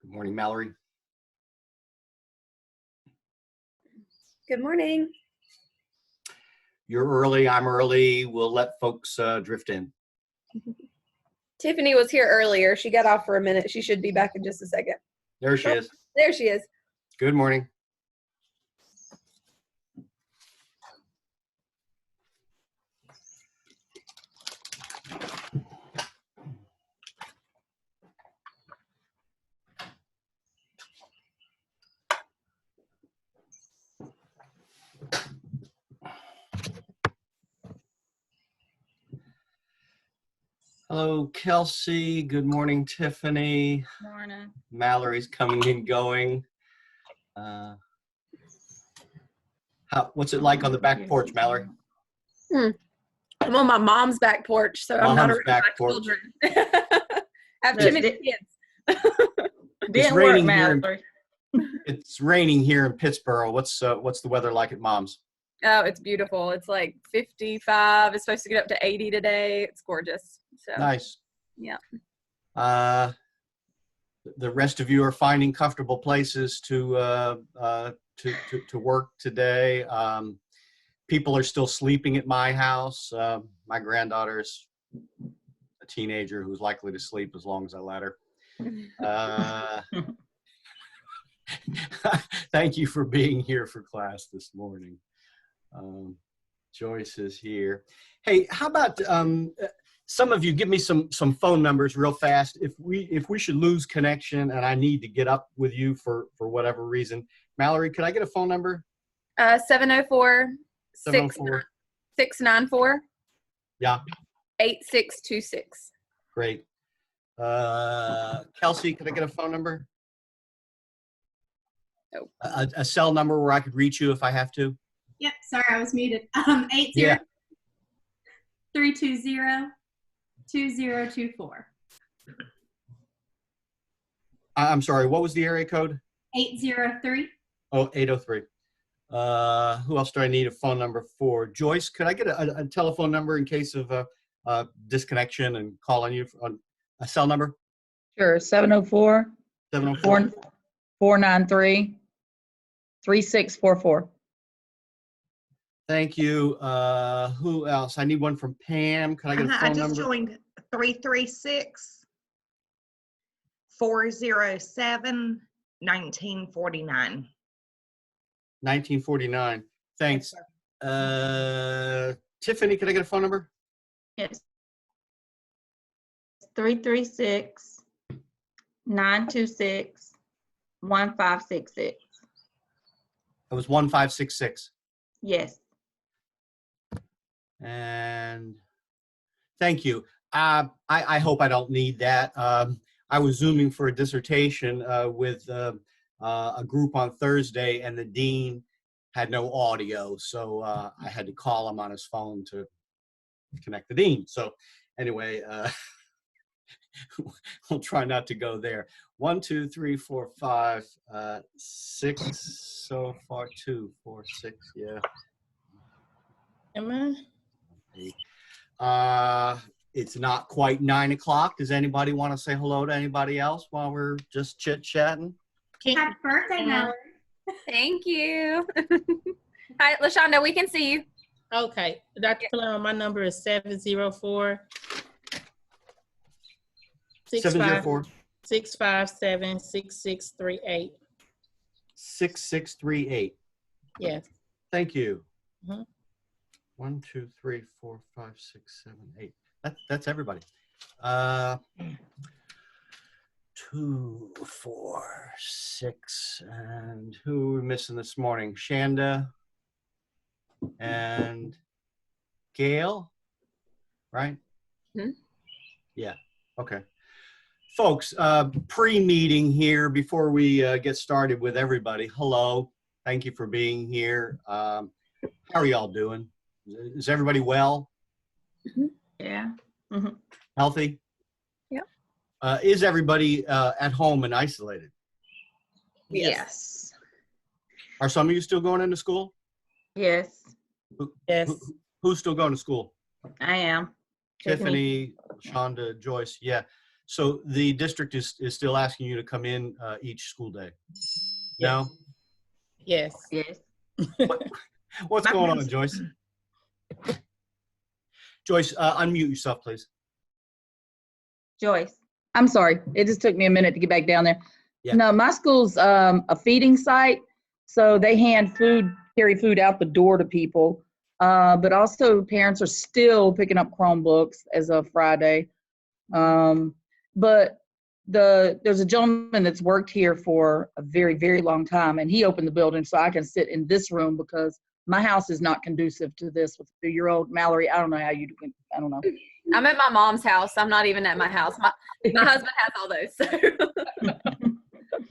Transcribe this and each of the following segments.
Good morning, Mallory. Good morning. You're early, I'm early. We'll let folks drift in. Tiffany was here earlier. She got off for a minute. She should be back in just a second. There she is. There she is. Good morning. Hello, Kelsey. Good morning, Tiffany. Morning. Mallory's coming and going. What's it like on the back porch, Mallory? I'm on my mom's back porch, so I'm not around my children. I have too many kids. Didn't work, Mallory. It's raining here in Pittsburgh. What's the weather like at Mom's? Oh, it's beautiful. It's like 55. It's supposed to get up to 80 today. It's gorgeous. So Nice. yeah. The rest of you are finding comfortable places to work today. People are still sleeping at my house. My granddaughter's a teenager who's likely to sleep as long as I let her. Thank you for being here for class this morning. Joyce is here. Hey, how about some of you give me some phone numbers real fast. If we should lose connection and I need to get up with you for whatever reason. Mallory, could I get a phone number? 704 704 694 Yeah. 8626. Great. Kelsey, could I get a phone number? Oh. A cell number where I could reach you if I have to? Yep, sorry, I was muted. 320-2024. I'm sorry, what was the area code? 803. Oh, 803. Who else do I need a phone number for? Joyce, could I get a telephone number in case of disconnection and call on you on a cell number? Sure, 704 704 493 3644. Thank you. Who else? I need one from Pam. Can I get a phone number? I just joined 336-407-1949. 1949. Thanks. Tiffany, can I get a phone number? Yes. 336-926-1566. It was 1566. Yes. And thank you. I hope I don't need that. I was Zooming for a dissertation with a group on Thursday, and the dean had no audio, so I had to call him on his phone to connect the dean. So anyway, we'll try not to go there. 1, 2, 3, 4, 5, 6 so far. 2, 4, 6. Yeah. Amen. It's not quite 9 o'clock. Does anybody want to say hello to anybody else while we're just chit-chatting? Happy birthday, Mallory. Thank you. Hi, LaShonda, we can see you. Okay, Dr. Palermo, my number is 704 704 657 6638. 6638. Yes. Thank you. Mhm. 1, 2, 3, 4, 5, 6, 7, 8. That's everybody. 2, 4, 6, and who are we missing this morning? Shanda and Gail, right? Mhm. Yeah. Okay. Folks, pre-meeting here before we get started with everybody. Hello. Thank you for being here. How are y'all doing? Is everybody well? Yeah. Mm-hmm. Healthy? Yeah. Is everybody at home and isolated? Yes. Are some of you still going into school? Yes, Yes. Who's still going to school? I am. Tiffany, Shonda, Joyce. Yeah. So the district is still asking you to come in each school day? No? Yes. Yes. What's going on, Joyce? Joyce, unmute yourself, please. Joyce. I'm sorry. It just took me a minute to get back down there. Yeah. No, my school's a feeding site, so they carry food out the door to people. But also parents are still picking up Chromebooks as of Friday. But there's a gentleman that's worked here for a very, very long time, and he opened the building so I can sit in this room because my house is not conducive to this with a 2-year-old. Mallory, I don't know how you do it. I don't know. I'm at my mom's house. I'm not even at my house. My husband has all those. So.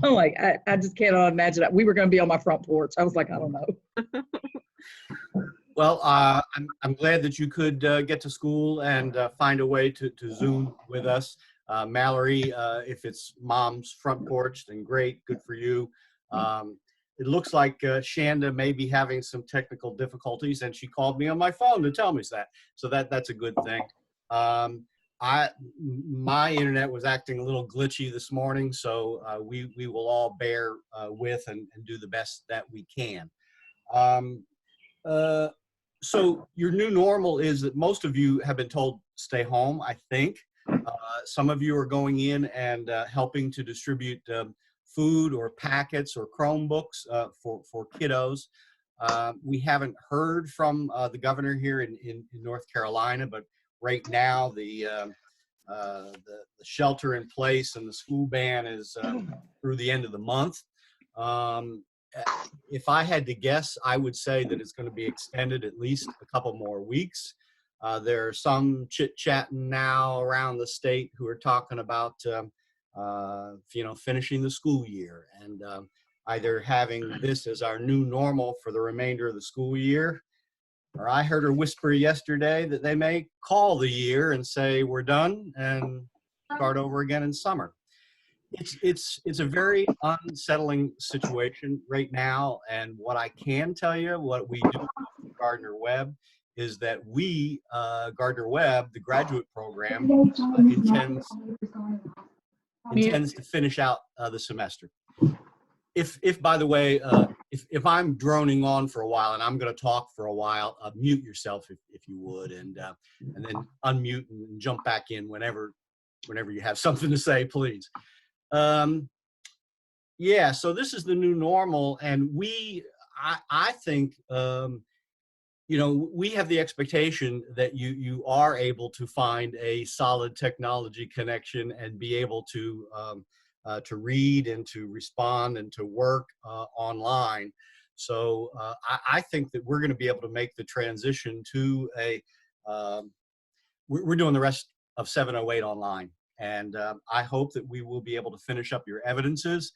I'm like, I just cannot imagine that. We were going to be on my front porch. I was like, I don't know. Well, I'm glad that you could get to school and find a way to Zoom with us. Mallory, if it's mom's front porch, then great, good for you. It looks like Shanda may be having some technical difficulties, and she called me on my phone to tell me that. So that's a good thing. My internet was acting a little glitchy this morning, so we will all bear with and do the best that we can. So your new normal is that most of you have been told stay home, I think. Some of you are going in and helping to distribute food or packets or Chromebooks for kiddos. We haven't heard from the governor here in North Carolina, but right now the shelter in place and the school ban is through the end of the month. If I had to guess, I would say that it's going to be extended at least a couple more weeks. There are some chit-chatting now around the state who are talking about, finishing the school year and either having this as our new normal for the remainder of the school year, or I heard her whisper yesterday that they may call the year and say we're done and start over again in summer. It's a very unsettling situation right now, and what I can tell you, what we do at Gardner Webb, is that we, Gardner Webb, the graduate program, intends to finish out the semester. If by the way, if I'm droning on for a while and I'm going to talk for a while, mute yourself if you would, and then unmute and jump back in whenever you have something to say, please. Yeah, so this is the new normal, and I think, we have the expectation that you are able to find a solid technology connection and be able to read and to respond and to work online. So I think that we're going to be able to make the transition to we're doing the rest of 708 online. And I hope that we will be able to finish up your evidences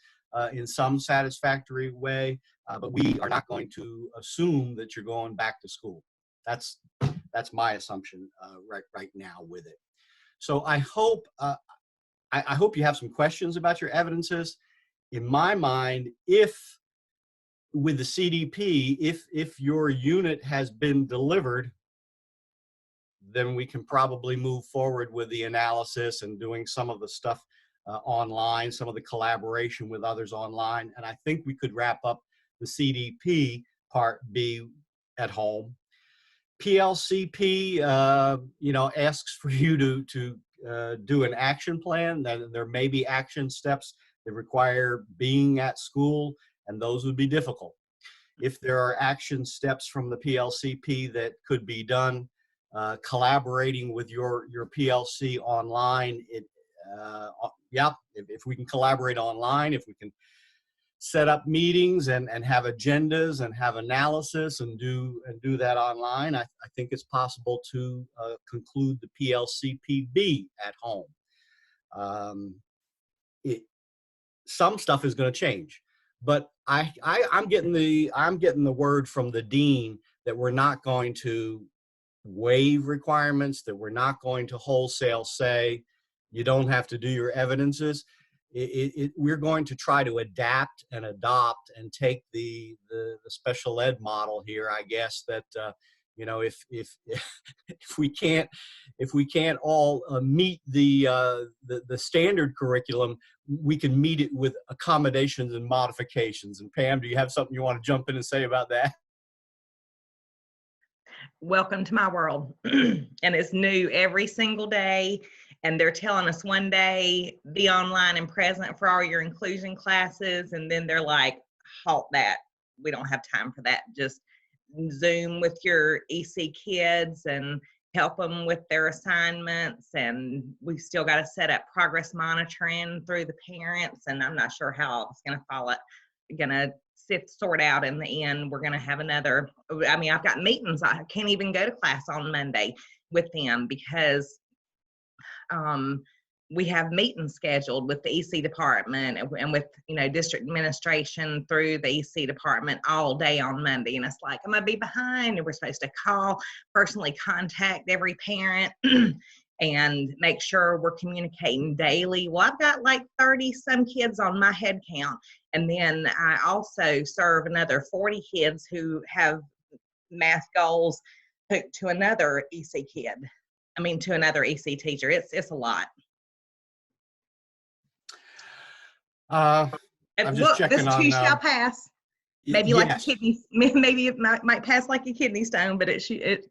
in some satisfactory way, but we are not going to assume that you're going back to school. That's my assumption right now with it. So I hope I hope you have some questions about your evidences. In my mind, if with the CDP, if your unit has been delivered, then we can probably move forward with the analysis and doing some of the stuff online, some of the collaboration with others online. And I think we could wrap up the CDP part B at home. PLCP, asks for you to do an action plan. That there may be action steps that require being at school, and those would be difficult. If there are action steps from the PLCP that could be done, collaborating with your PLC online, if we can collaborate online, if we can set up meetings and have agendas and have analysis and do that online, I think it's possible to conclude the PLCPB at home. Some stuff is going to change, but I'm getting the word from the dean that we're not going to waive requirements, that we're not going to wholesale say you don't have to do your evidences. We're going to try to adapt and adopt and take the special ed model here, I guess, that You know, if we can't all meet the standard curriculum, we can meet it with accommodations and modifications. And Pam, do you have something you want to jump in and say about that? Welcome to my world. And it's new every single day. And they're telling us one day, be online and present for all your inclusion classes. And then they're like, halt that. We don't have time for that. Just Zoom with your EC kids and help them with their assignments. And we've still got to set up progress monitoring through the parents. And I'm not sure how it's going to follow, sort out in the end. We're going to have another, I mean, I've got meetings. I can't even go to class on Monday with them because we have meetings scheduled with the EC department and with, district administration through the EC department all day on Monday. And it's like, I'm going to be behind. And we're supposed to personally contact every parent and make sure we're communicating daily. Well, I've got like 30 some kids on my head count. And then I also serve another 40 kids who have math goals to another EC kid. To another EC teacher. It's a lot. I'm just checking this on. Too shall pass. Maybe yes. like a kidney. Maybe it might pass like a kidney stone, but it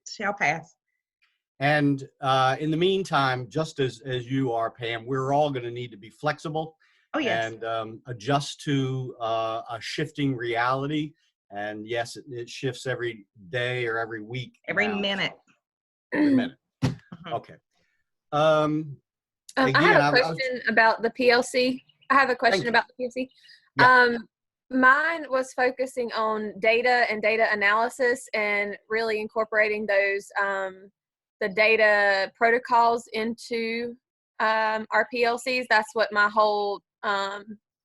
shall pass. And in the meantime, just as you are, Pam, we're all going to need to be flexible. Oh yes. And adjust to a shifting reality. And yes, it shifts every day or every week. Every now. minute. Every minute. Okay. I have a question about the PLC. I have a question about the PLC. Yeah. Mine was focusing on data and data analysis and really incorporating those, the data protocols into our PLCs. That's what my whole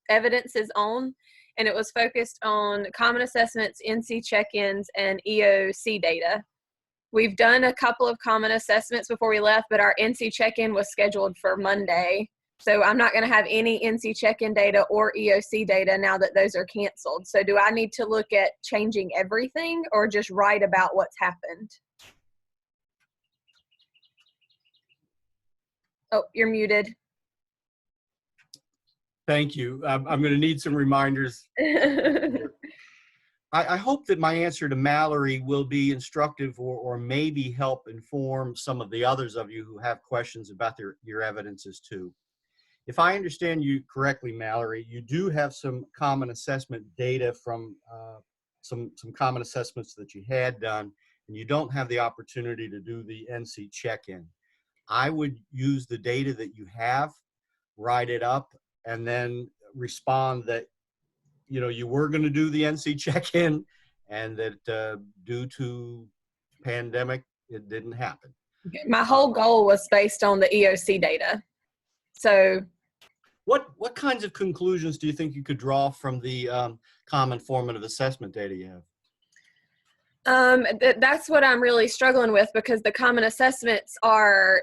evidence is on. And it was focused on common assessments, NC check-ins, and EOC data. We've done a couple of common assessments before we left, but our NC check-in was scheduled for Monday. So I'm not going to have any NC check-in data or EOC data now that those are canceled. So do I need to look at changing everything or just write about what's happened? Oh, you're muted. Thank you. I'm going to need some reminders. I hope that my answer to Mallory will be instructive or maybe help inform some of the others of you who have questions about your evidences too. If I understand you correctly, Mallory, you do have some common assessment data from some common assessments that you had done, and you don't have the opportunity to do the NC check-in. I would use the data that you have, write it up, and then respond that you were going to do the NC check-in and that due to pandemic, it didn't happen. My whole goal was based on the EOC data. So what kinds of conclusions do you think you could draw from the common formative assessment data you have? That's what I'm really struggling with because the common assessments are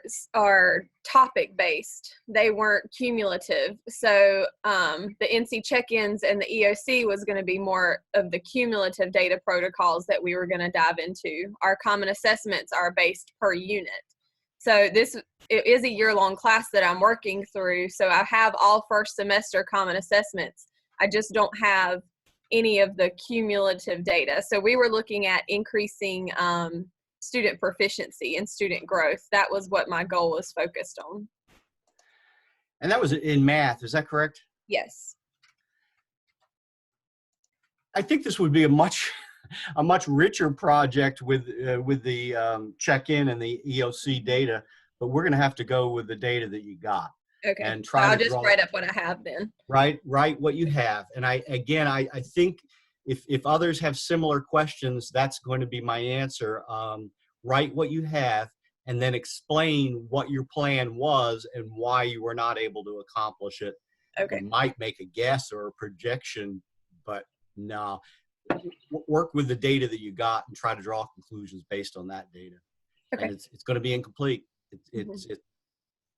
topic based. They weren't cumulative. So the NC check-ins and the EOC was going to be more of the cumulative data protocols that we were going to dive into. Our common assessments are based per unit. So it is a year-long class that I'm working through. So I have all first semester common assessments. I just don't have any of the cumulative data. So we were looking at increasing student proficiency and student growth. That was what my goal was focused on. And that was in math, is that correct? Yes. I think this would be a much richer project with the check-in and the EOC data, but we're going to have to go with the data that you got. Okay. And try I'll to just write up what I have then. Write what you have. And I think if others have similar questions, that's going to be my answer. Write what you have and then explain what your plan was and why you were not able to accomplish it. Okay. You might make a guess or a projection, but no. Work with the data that you got and try to draw conclusions based on that data. Okay. And it's going to be incomplete.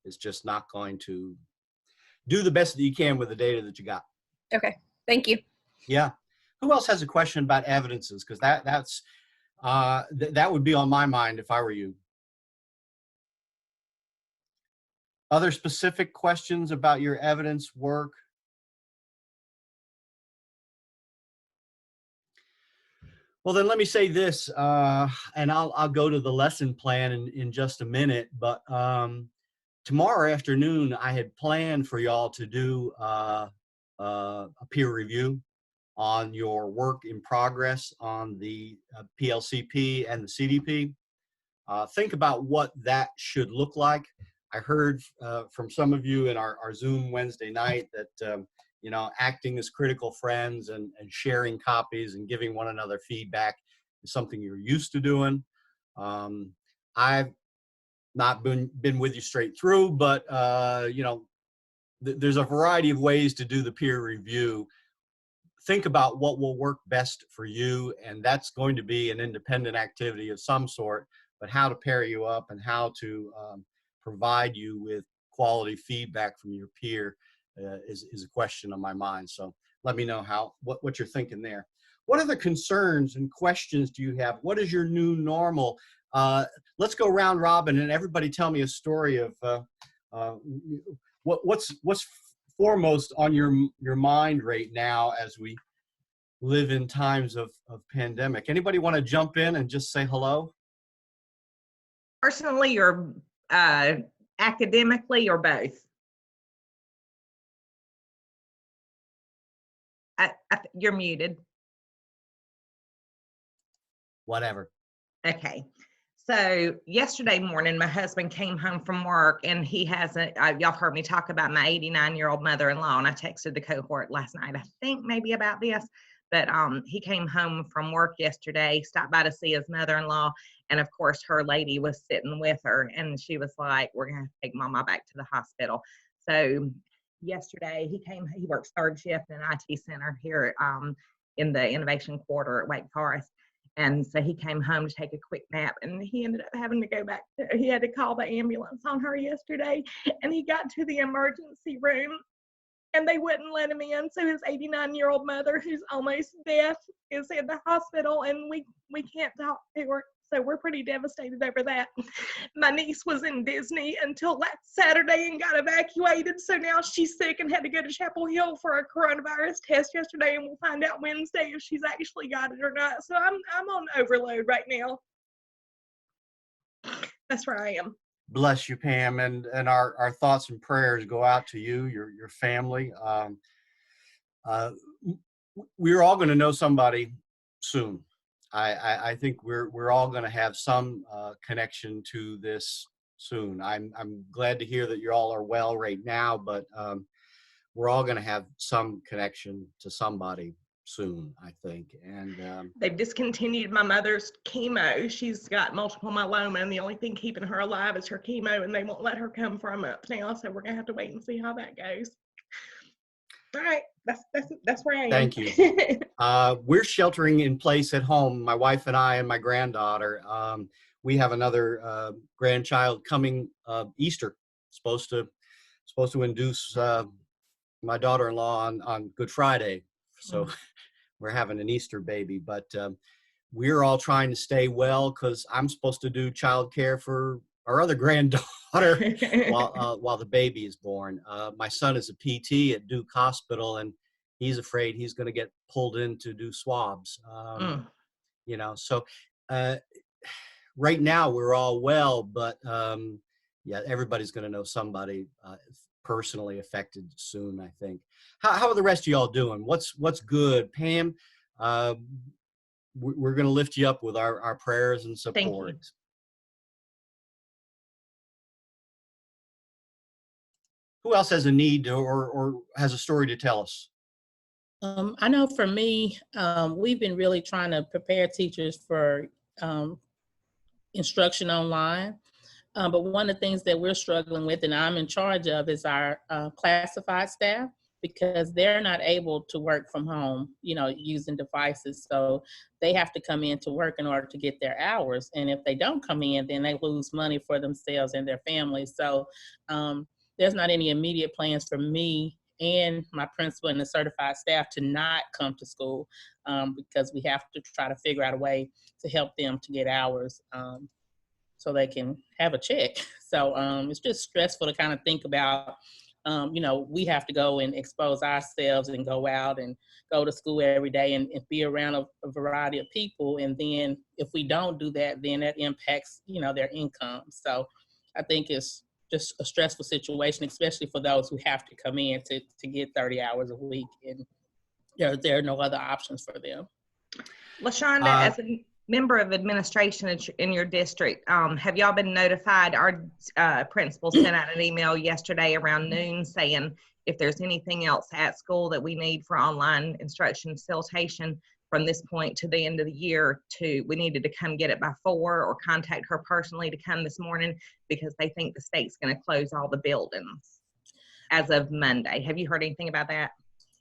It's just not going to do the best that you can with the data that you got. Okay. Thank you. Yeah. Who else has a question about evidences? Because That would be on my mind if I were you. Other specific questions about your evidence work? Well, then let me say this, and I'll go to the lesson plan in just a minute. But tomorrow afternoon, I had planned for y'all to do a peer review on your work in progress on the PLCP and the CDP. Think about what that should look like. I heard from some of you in our Zoom Wednesday night that you know, acting as critical friends and sharing copies and giving one another feedback is something you're used to doing. I've not been with you straight through, but you know, there's a variety of ways to do the peer review. Think about what will work best for you, and that's going to be an independent activity of some sort, but how to pair you up and how to provide you with quality feedback from your peer is a question on my mind. So let me know what you're thinking there. What other concerns and questions do you have? What is your new normal? Let's go round robin and everybody tell me a story of what's foremost on your mind right now as we live in times of pandemic. Anybody want to jump in and just say hello? Personally or academically or both? You're muted. Whatever. Okay. So yesterday morning, my husband came home from work and he hasn't, y'all heard me talk about my 89-year-old mother-in-law, and I texted the cohort last night, I think maybe about this, but he came home from work yesterday, stopped by to see his mother-in-law, and of course her lady was sitting with her, and she was like, we're gonna have to take mama back to the hospital. So yesterday he works third shift in an IT center here in the Innovation Quarter at Wake Forest. And so he came home to take a quick nap, and he ended up having to go back. He had to call the ambulance on her yesterday, and he got to the emergency room, and they wouldn't let him in. So his 89-year-old mother, who's almost deaf, is in the hospital, and we can't talk to her. So we're pretty devastated over that. My niece was in Disney until last Saturday and got evacuated. So now she's sick and had to go to Chapel Hill for a coronavirus test yesterday, and we'll find out Wednesday if she's actually got it or not. So I'm on overload right now. That's where I am. Bless you, Pam, and our thoughts and prayers go out to you, your family. We're all going to know somebody soon. I think we're all going to have some connection to this soon. I'm glad to hear that you all are well right now, but we're all going to have some connection to somebody soon, I think. And they've discontinued my mother's chemo. She's got multiple myeloma, and the only thing keeping her alive is her chemo, and they won't let her come for a month now. So we're gonna have to wait and see how that goes. All right, that's where I am. Thank you. We're sheltering in place at home, my wife and I and my granddaughter. We have another grandchild coming Easter, supposed to induce my daughter-in-law on Good Friday. So we're having an Easter baby, but we're all trying to stay well because I'm supposed to do childcare for our other granddaughter while the baby is born. My son is a PT at Duke Hospital, and he's afraid he's going to get pulled in to do swabs. You know, so right now we're all well, but yeah, everybody's going to know somebody personally affected soon, I think. How are the rest of y'all doing? What's good? Pam, we're going to lift you up with our prayers and support. Thank you. Who else has a need or has a story to tell us? I know for me, we've been really trying to prepare teachers for instruction online. But one of the things that we're struggling with, and I'm in charge of, is our classified staff, because they're not able to work from home, you know, using devices. So they have to come in to work in order to get their hours. And if they don't come in, then they lose money for themselves and their families. So there's not any immediate plans for me and my principal and the certified staff to not come to school because we have to try to figure out a way to help them to get hours so they can have a check. So it's just stressful to kind of think about, we have to go and expose ourselves and go out and go to school every day and be around a variety of people. And then if we don't do that, then that impacts, their income. So I think it's just a stressful situation, especially for those who have to come in to get 30 hours a week. And there are no other options for them. LaShonda, as a member of administration in your district, have y'all been notified? Our principal sent out an email yesterday around noon saying if there's anything else at school that we need for online instruction facilitation from this point to the end of the year, we needed to come get it by 4 or contact her personally to come this morning because they think the state's going to close all the buildings as of Monday. Have you heard anything about that?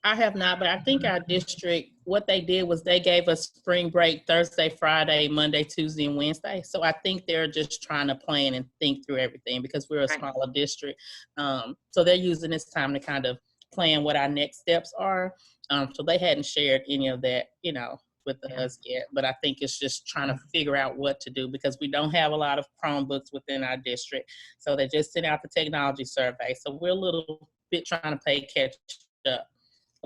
I have not, but I think our district, what they did was they gave us spring break Thursday, Friday, Monday, Tuesday, and Wednesday. So I think they're just trying to plan and think through everything because we're a smaller district. So they're using this time to kind of plan what our next steps are. So they hadn't shared any of that, with us yet. But I think it's just trying to figure out what to do because we don't have a lot of Chromebooks within our district. So they just sent out the technology survey. So we're a little bit trying to play catch up.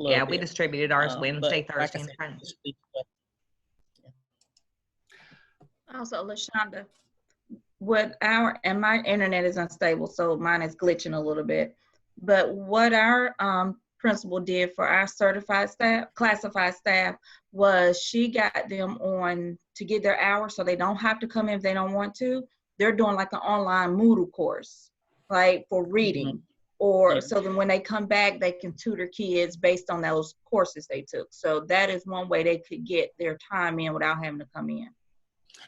Yeah, we distributed ours Wednesday, Thursday, and Friday. Also, LaShonda, and my internet is unstable, so mine is glitching a little bit. But what our principal did for our certified staff, classified staff, was she got them on to get their hours so they don't have to come in if they don't want to. They're doing like an online Moodle course, like for reading. Mm-hmm. Or so then when they come back, they can tutor kids based on those courses they took. So that is one way they could get their time in without having to come in.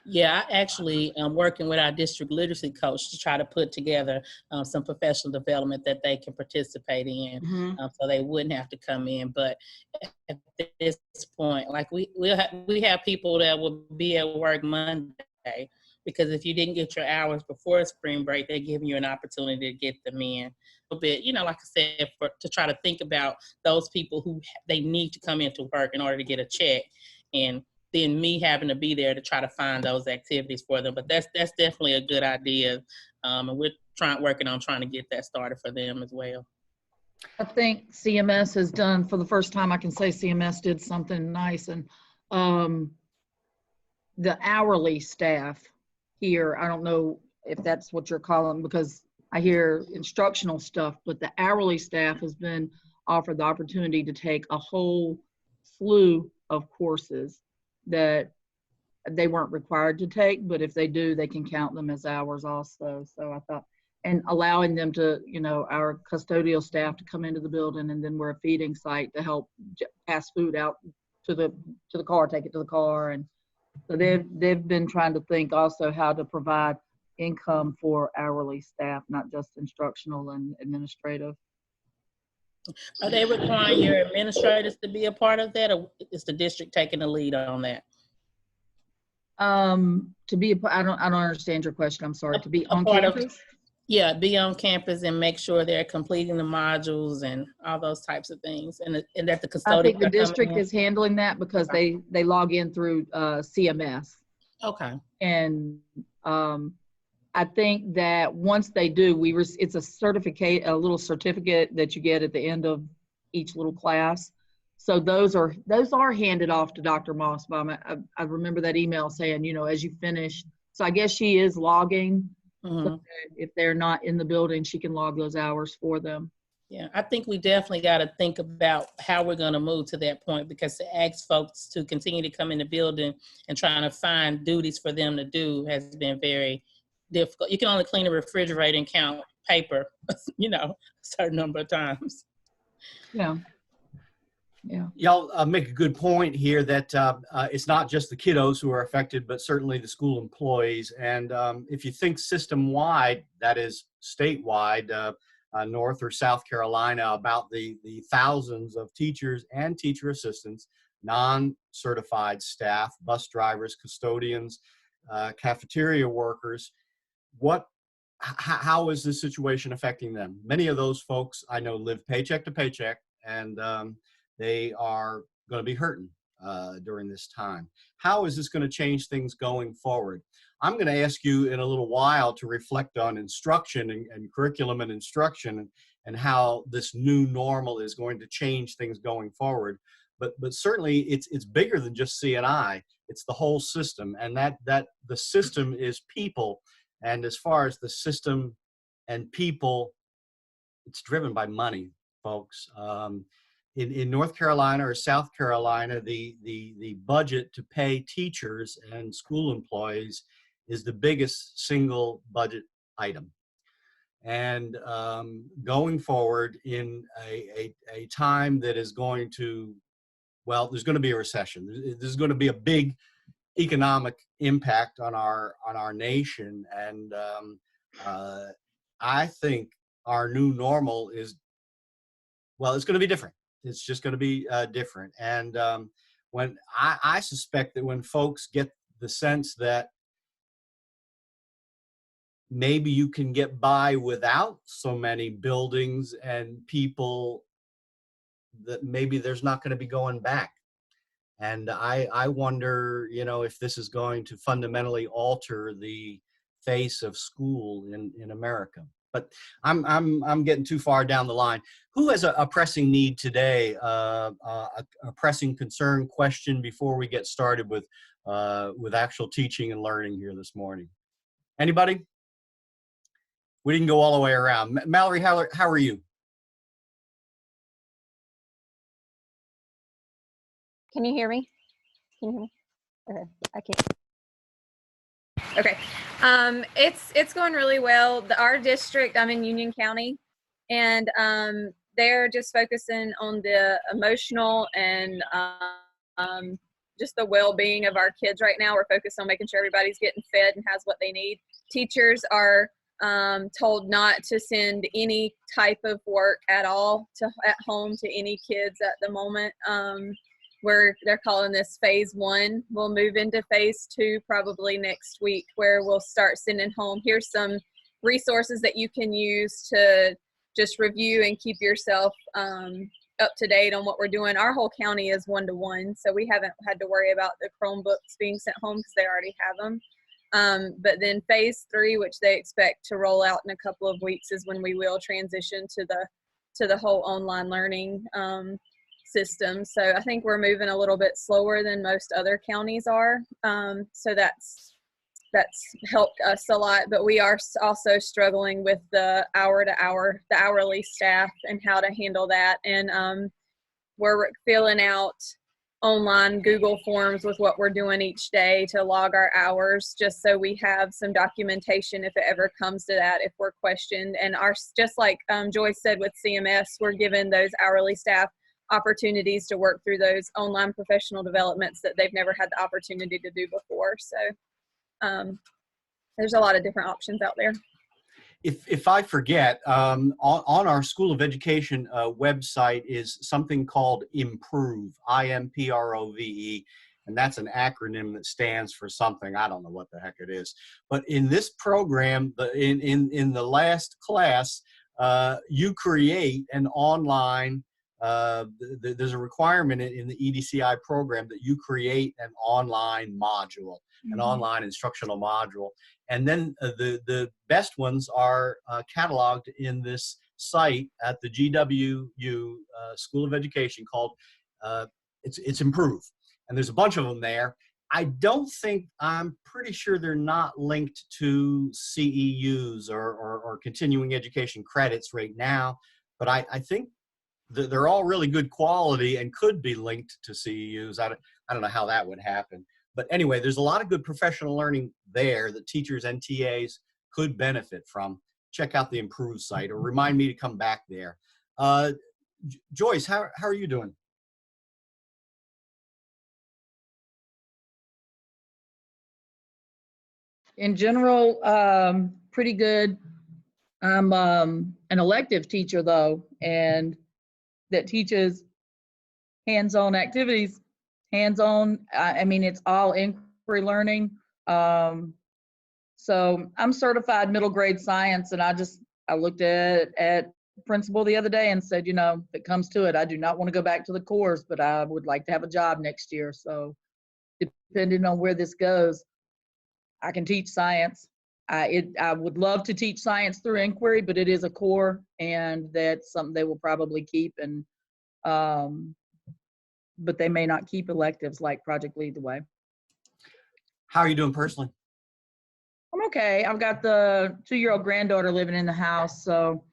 Yeah, I actually am working with our district literacy coach to try to put together some professional development that they can participate in so they wouldn't have to come in. But at this point, like we have people that will be at work Monday because if you didn't get your hours before spring break, they're giving you an opportunity to get them in. Bit, like I said, to try to think about those people who they need to come into work in order to get a check, and then me having to be there to try to find those activities for them. But that's definitely a good idea, and we're working on trying to get that started for them as well. I think CMS has done, for the first time I can say CMS did something nice, and the hourly staff here, I don't know if that's what you're calling, because I hear instructional stuff, but the hourly staff has been offered the opportunity to take a whole slew of courses that they weren't required to take, but if they do, they can count them as hours also. So I thought, and allowing them to, our custodial staff to come into the building, and then we're a feeding site to help pass food out to the car, take it to the car. And so they've been trying to think also how to provide income for hourly staff, not just instructional and administrative. Are they requiring your administrators to be a part of that, or is the district taking the lead on that? To be I don't understand your question. I'm sorry. To be on campus? Be on campus and make sure they're completing the modules and all those types of things, and that the custodian. I think the district is handling that because they log in through CMS. Okay. And I think that once they do, it's a little certificate that you get at the end of each little class. So those are handed off to Dr. Mossbaum. I remember that email saying, as you finish. So I guess she is logging. So that if they're not in the building, she can log those hours for them. Yeah, I think we definitely got to think about how we're going to move to that point, because to ask folks to continue to come in the building and trying to find duties for them to do has been very difficult. You can only clean a refrigerator and count paper, a certain number of times. Yeah. Y'all make a good point here that it's not just the kiddos who are affected, but certainly the school employees. And if you think system-wide, that is statewide, North or South Carolina, about the thousands of teachers and teacher assistants, non-certified staff, bus drivers, custodians, cafeteria workers, what how is this situation affecting them? Many of those folks I know live paycheck to paycheck, and they are going to be hurting during this time. How is this going to change things going forward? I'm going to ask you in a little while to reflect on instruction and curriculum and instruction, and how this new normal is going to change things going forward. But certainly it's bigger than just CNI. It's the whole system, and that the system is people. And as far as the system and people, it's driven by money, folks. In North Carolina or South Carolina, the budget to pay teachers and school employees is the biggest single budget item. And going forward in a time that is going to, well, there's going to be a recession. There's going to be a big economic impact on our nation, and I think our new normal is, well, it's going to be different. It's just going to be different. And when I suspect that when folks get the sense that maybe you can get by without so many buildings and people, that maybe there's not going to be going back. And I wonder, you know, if this is going to fundamentally alter the face of school in America. But I'm getting too far down the line. Who has a pressing need today, a pressing concern, question before we get started with actual teaching and learning here this morning? Anybody? We didn't go all the way around. Mallory, how are you? Can you hear me? Can you hear me? Okay, I can't. Okay, it's going really well. Our district, I'm in Union County, and they're just focusing on the emotional and just the well-being of our kids right now. We're focused on making sure everybody's getting fed and has what they need. Teachers are told not to send any type of work at all at home to any kids at the moment. They're calling this phase 1. We'll move into phase 2 probably next week, where we'll start sending home. Here's some resources that you can use to just review and keep yourself up to date on what we're doing. Our whole county is 1-to-1, so we haven't had to worry about the Chromebooks being sent home because they already have them. But then phase 3, which they expect to roll out in a couple of weeks, is when we will transition to the whole online learning system. So I think we're moving a little bit slower than most other counties are. So that's helped us a lot, but we are also struggling with the hourly staff and how to handle that. And we're filling out online Google forms with what we're doing each day to log our hours, just so we have some documentation if it ever comes to that, if we're questioned. And just like Joyce said with CMS, we're giving those hourly staff opportunities to work through those online professional developments that they've never had the opportunity to do before. So there's a lot of different options out there. If I forget, on our School of Education website is something called IMPROVE, IMPROVE, and that's an acronym that stands for something. I don't know what the heck it is. But in this program, in the last class, you create an online, there's a requirement in the EDCI program that you create an online module, an online instructional module. And then the best ones are cataloged in this site at the GWU School of Education called, it's Improve. And there's a bunch of them there. I'm pretty sure they're not linked to CEUs or continuing education credits right now, but I think they're all really good quality and could be linked to CEUs. I don't know how that would happen. But anyway, there's a lot of good professional learning there that teachers and TAs could benefit from. Check out the Improve site, or remind me to come back there. Joyce, how are you doing? In general, pretty good. I'm an elective teacher though, and that teaches hands-on activities, hands-on. I mean, it's all inquiry learning. So I'm certified middle grade science, and I looked at principal the other day and said, you know, if it comes to it, I do not want to go back to the course, but I would like to have a job next year. So depending on where this goes, I can teach science. I would love to teach science through inquiry, but it is a core, and that's something they will probably keep. And but they may not keep electives like Project Lead the Way. How are you doing personally? I'm okay. I've got the 2-year-old granddaughter living in the house, so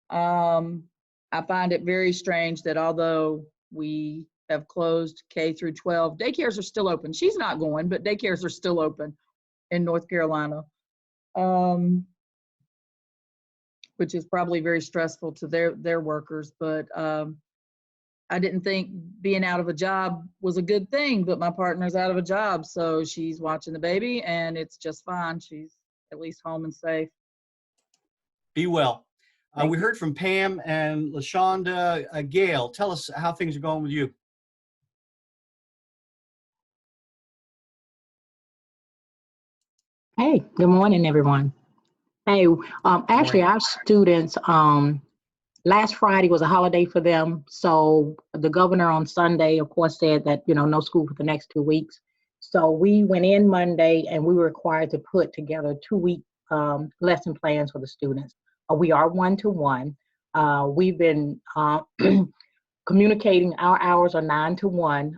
I find it very strange that although we have closed K through 12, daycares are still open. She's not going, but daycares are still open in North Carolina, which is probably very stressful to their workers. But I didn't think being out of a job was a good thing, but my partner's out of a job, so she's watching the baby, and it's just fine. She's at least home and safe. Be well. Thank We you. heard from Pam and LaShonda. Gail, tell us how things are going with you. Hey, good morning, everyone. Hey, actually, Morning. our students, last Friday was a holiday for them. So the governor on Sunday, of course, said that, you know, no school for the next 2 weeks. So we went in Monday and we were required to put together 2-week lesson plans for the students. We are 1-to-1. We've been communicating. Our hours are 9 to 1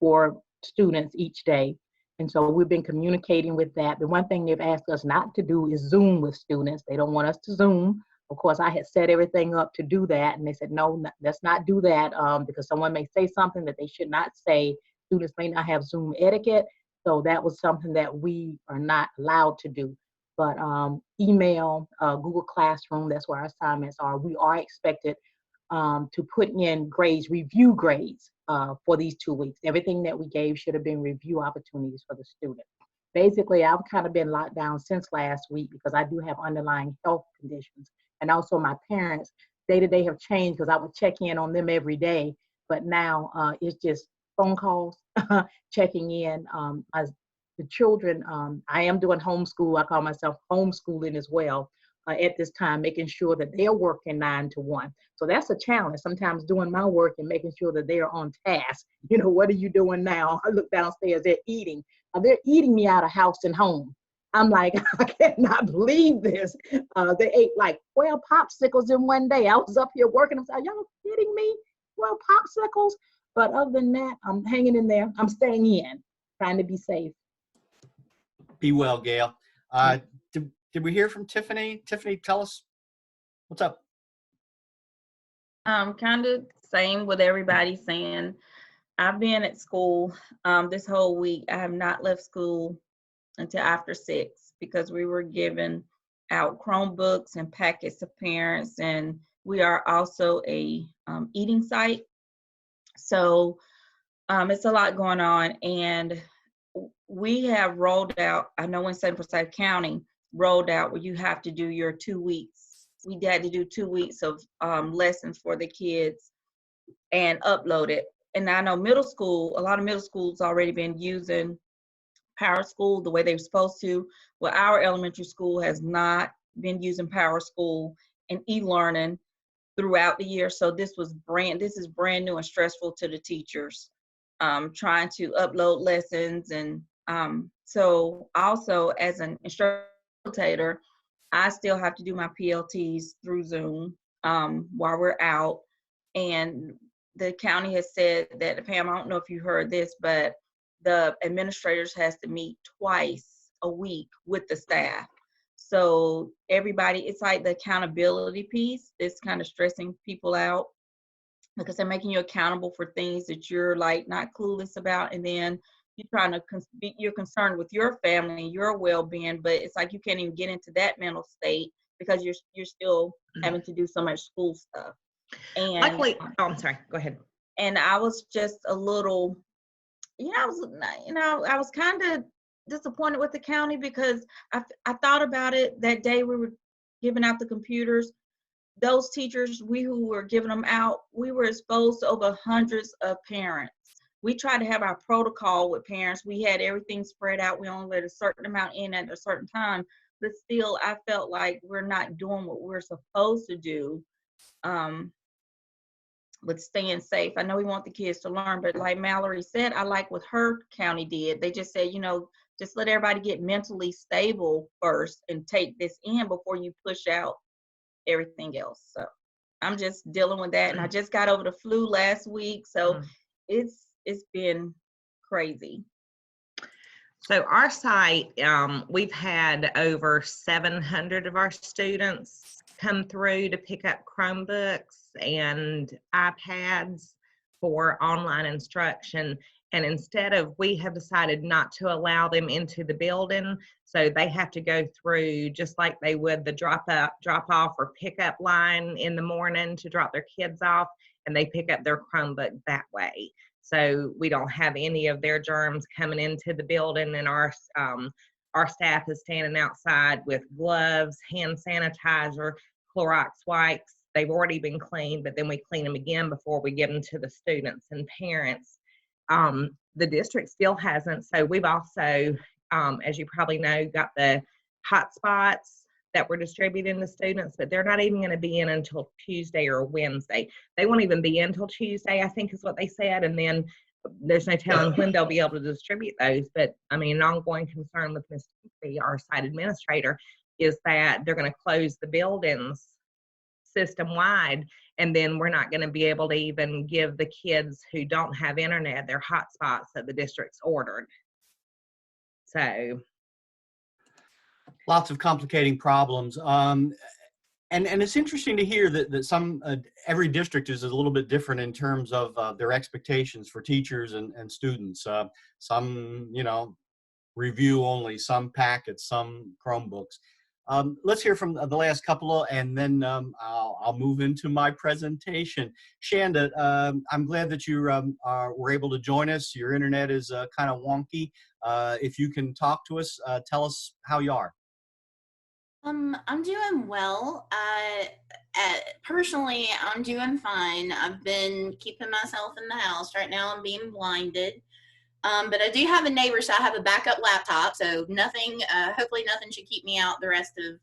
for students each day. And so we've been communicating with that. The one thing they've asked us not to do is Zoom with students. They don't want us to Zoom. Of course, I had set everything up to do that. And they said, no, let's not do that because someone may say something that they should not say. Students may not have Zoom etiquette. So that was something that we are not allowed to do. But email, Google Classroom, that's where our assignments are. We are expected to put in grades, review grades for these 2 weeks. Everything that we gave should have been review opportunities for the students. Basically, I've kind of been locked down since last week because I do have underlying health conditions. And also my parents, day-to-day have changed because I would check in on them every day. But now it's just phone calls, checking in. The children, I am doing homeschool. I call myself homeschooling as well. At this time, making sure that they're working 9 to 1. So that's a challenge. Sometimes doing my work and making sure that they are on task. You know, what are you doing now? I look downstairs, they're eating. They're eating me out of house and home. I'm like, I cannot believe this. They ate like 12 popsicles in one day. I was up here working. I'm like, y'all kidding me? 12 popsicles? But other than that, I'm hanging in there. I'm staying in, trying to be safe. Be well, Gail. Did we hear from Tiffany? Tiffany, tell us what's up. Kind of same with everybody saying. I've been at school this whole week. I have not left school until after 6 because we were given out Chromebooks and packets to parents, and we are also a eating site. So it's a lot going on, and we have rolled out, I know in St. Forsyth County, rolled out where you have to do your 2 weeks. We had to do 2 weeks of lessons for the kids and upload it. And I know middle school, a lot of middle schools already been using Power School the way they were supposed to. Well, our elementary school has not been using Power School and e-learning throughout the year. So this is brand new and stressful to the teachers, trying to upload lessons. And so also as an instructor, I still have to do my PLTs through Zoom while we're out. And the county has said that, Pam, I don't know if you heard this, but the administrators has to meet twice a week with the staff. So everybody, it's like the accountability piece is kind of stressing people out because they're making you accountable for things that you're like not clueless about. And then you're concerned with your family, your well-being, but it's like you can't even get into that mental state because you're still having to do so much school stuff. And Luckily, I'm sorry, go ahead. And I was just a little, I was kind of disappointed with the county because I thought about it that day we were giving out the computers. Those teachers, who were giving them out, we were exposed to over hundreds of parents we tried to have our protocol with parents. We had everything spread out. We only let a certain amount in at a certain time, but still I felt like we're not doing what we're supposed to do with staying safe. I know we want the kids to learn, but like Mallory said, I like what her county did. They just said, you know, just let everybody get mentally stable first and take this in before you push out everything else. So I'm just dealing with that. And I just got over the flu last week. So it's been crazy. So our site, we've had over 700 of our students come through to pick up Chromebooks and iPads for online instruction. And instead of, we have decided not to allow them into the building. So they have to go through just like they would the drop off or pickup line in the morning to drop their kids off, and they pick up their Chromebook that way. So we don't have any of their germs coming into the building, and our staff is standing outside with gloves, hand sanitizer, Clorox wipes. They've already been cleaned, but then we clean them again before we give them to the students and parents. The district still hasn't. So we've also, as you probably know, got the hotspots that we're distributing to students, but they're not even going to be in until Tuesday or Wednesday. They won't even be in until Tuesday, I think is what they said. And then there's no telling when they'll be able to distribute those. But I mean, an ongoing concern with Ms. Humphrey, our site administrator, is that they're going to close the buildings system-wide, and then we're not going to be able to even give the kids who don't have internet their hotspots that the district's ordered. So lots of complicating problems. And it's interesting to hear that some every district is a little bit different in terms of their expectations for teachers and students. Some, you know, review only, some packets, some Chromebooks. Let's hear from the last couple, and then I'll move into my presentation. Shanda, I'm glad that you were able to join us. Your internet is kind of wonky. If you can talk to us, tell us how you are. I'm doing well. Personally, I'm doing fine. I've been keeping myself in the house. Right now I'm being blinded. But I do have a neighbor, so I have a backup laptop, so nothing, hopefully nothing should keep me out the rest of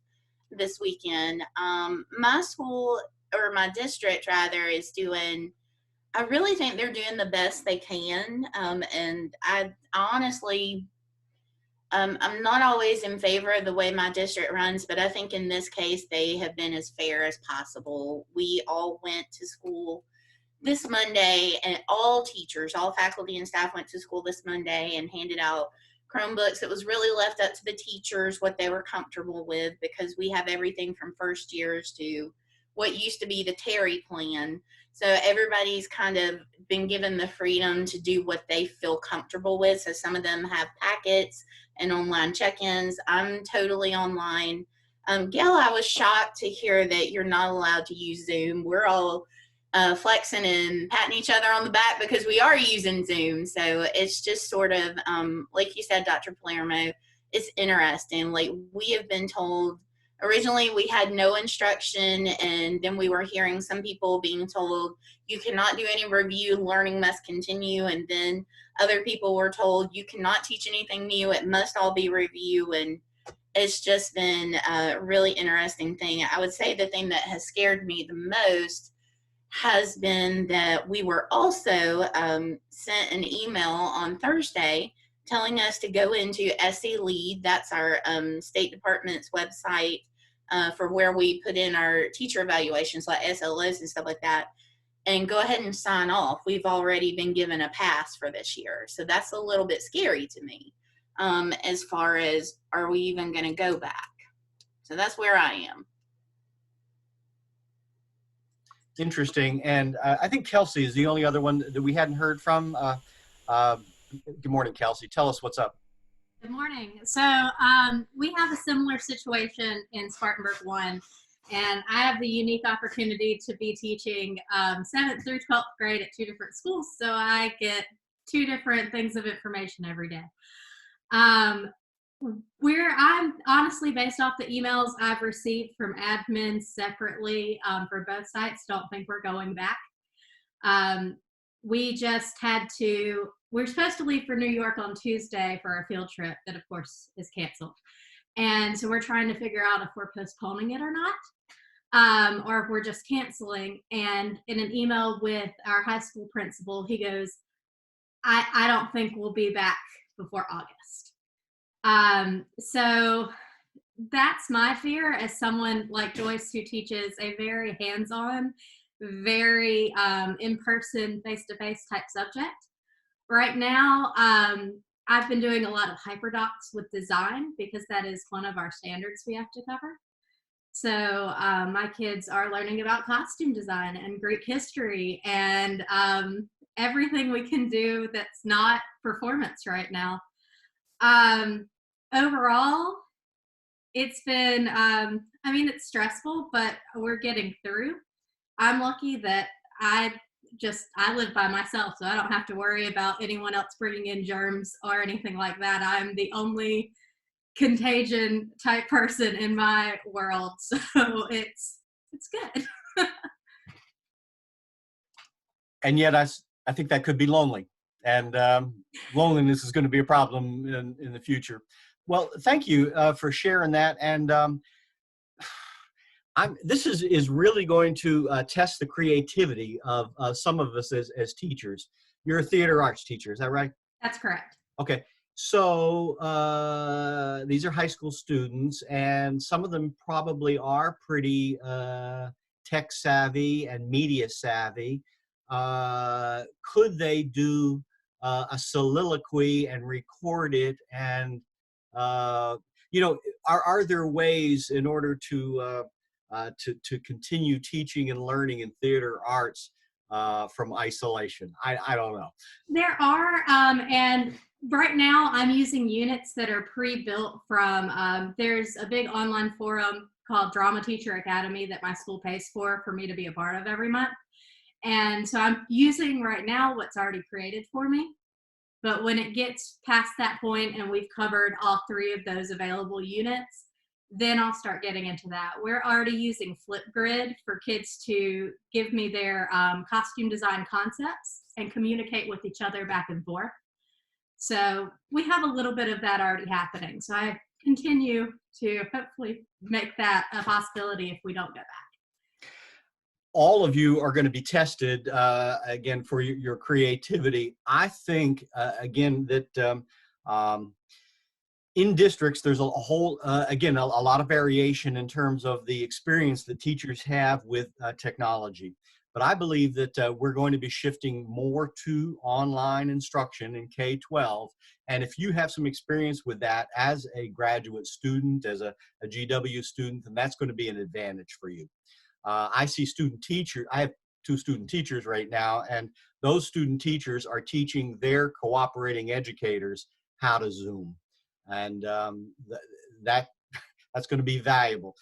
this weekend. My school, or my district rather, is doing, I really think they're doing the best they can. And I honestly, I'm not always in favor of the way my district runs, but I think in this case, they have been as fair as possible. We all went to school this Monday, and all teachers, all faculty and staff went to school this Monday and handed out Chromebooks. It was really left up to the teachers what they were comfortable with, because we have everything from first years to what used to be the Terry plan. So everybody's kind of been given the freedom to do what they feel comfortable with. So some of them have packets and online check-ins. I'm totally online. Gail, I was shocked to hear that you're not allowed to use Zoom. We're all flexing and patting each other on the back because we are using Zoom. So it's just sort of, like you said, Dr. Palermo, it's interesting. Like, we have been told, originally we had no instruction, and then we were hearing some people being told you cannot do any review, learning must continue. And then other people were told you cannot teach anything new, it must all be review. And it's just been a really interesting thing. I would say the thing that has scared me the most has been that we were also sent an email on Thursday telling us to go into SE Lead. That's our State Department's website for where we put in our teacher evaluations, like SLOs and stuff like that, and go ahead and sign off. We've already been given a pass for this year. So that's a little bit scary to me as far as, are we even going to go back? So that's where I am. Interesting. And I think Kelsey is the only other one that we hadn't heard from. Good morning, Kelsey. Tell us what's up. Good morning. So we have a similar situation in Spartanburg 1, and I have the unique opportunity to be teaching 7th through 12th grade at 2 different schools, so I get 2 different things of information every day. Where I'm honestly, based off the emails I've received from admins separately for both sites, don't think we're going back. we just had to, we're supposed to leave for New York on Tuesday for our field trip that of course is canceled. And so we're trying to figure out if we're postponing it or not, or if we're just canceling. And in an email with our high school principal, he goes, I don't think we'll be back before August. So that's my fear as someone like Joyce who teaches a very hands-on, very in-person, face-to-face type subject. Right now, I've been doing a lot of hyperdocs with design because that is one of our standards we have to cover. So my kids are learning about costume design and Greek history and everything we can do that's not performance right now. Overall, it's been, I mean, it's stressful, but we're getting through. I'm lucky that I live by myself, so I don't have to worry about anyone else bringing in germs or anything like that. I'm the only contagion type person in my world, so it's good. And yet I think that could be lonely, and loneliness is going to be a problem in the future. Well, thank you for sharing that. And this is really going to test the creativity of some of us as teachers. You're a theater arts teacher, is that right? That's correct. Okay. So these are high school students, and some of them probably are pretty tech savvy and media savvy. Could they do a soliloquy and record it? And you know, are there ways in order to continue teaching and learning in theater arts from isolation? I don't know. There are, and right now I'm using units that are pre-built from, there's a big online forum called Drama Teacher Academy that my school pays for me to be a part of every month. And so I'm using right now what's already created for me. But when it gets past that point and we've covered all three of those available units, then I'll start getting into that. We're already using Flipgrid for kids to give me their costume design concepts and communicate with each other back and forth. So we have a little bit of that already happening. So I continue to hopefully make that a possibility if we don't go back. All of you are going to be tested again for your creativity. I think again that in districts there's a whole again a lot of variation in terms of the experience that teachers have with technology. But I believe that we're going to be shifting more to online instruction in K-12. And if you have some experience with that as a graduate student, as a GW student, then that's going to be an advantage for you. I see student teachers, I have 2 student teachers right now, and those student teachers are teaching their cooperating educators how to Zoom. And that's going to be valuable.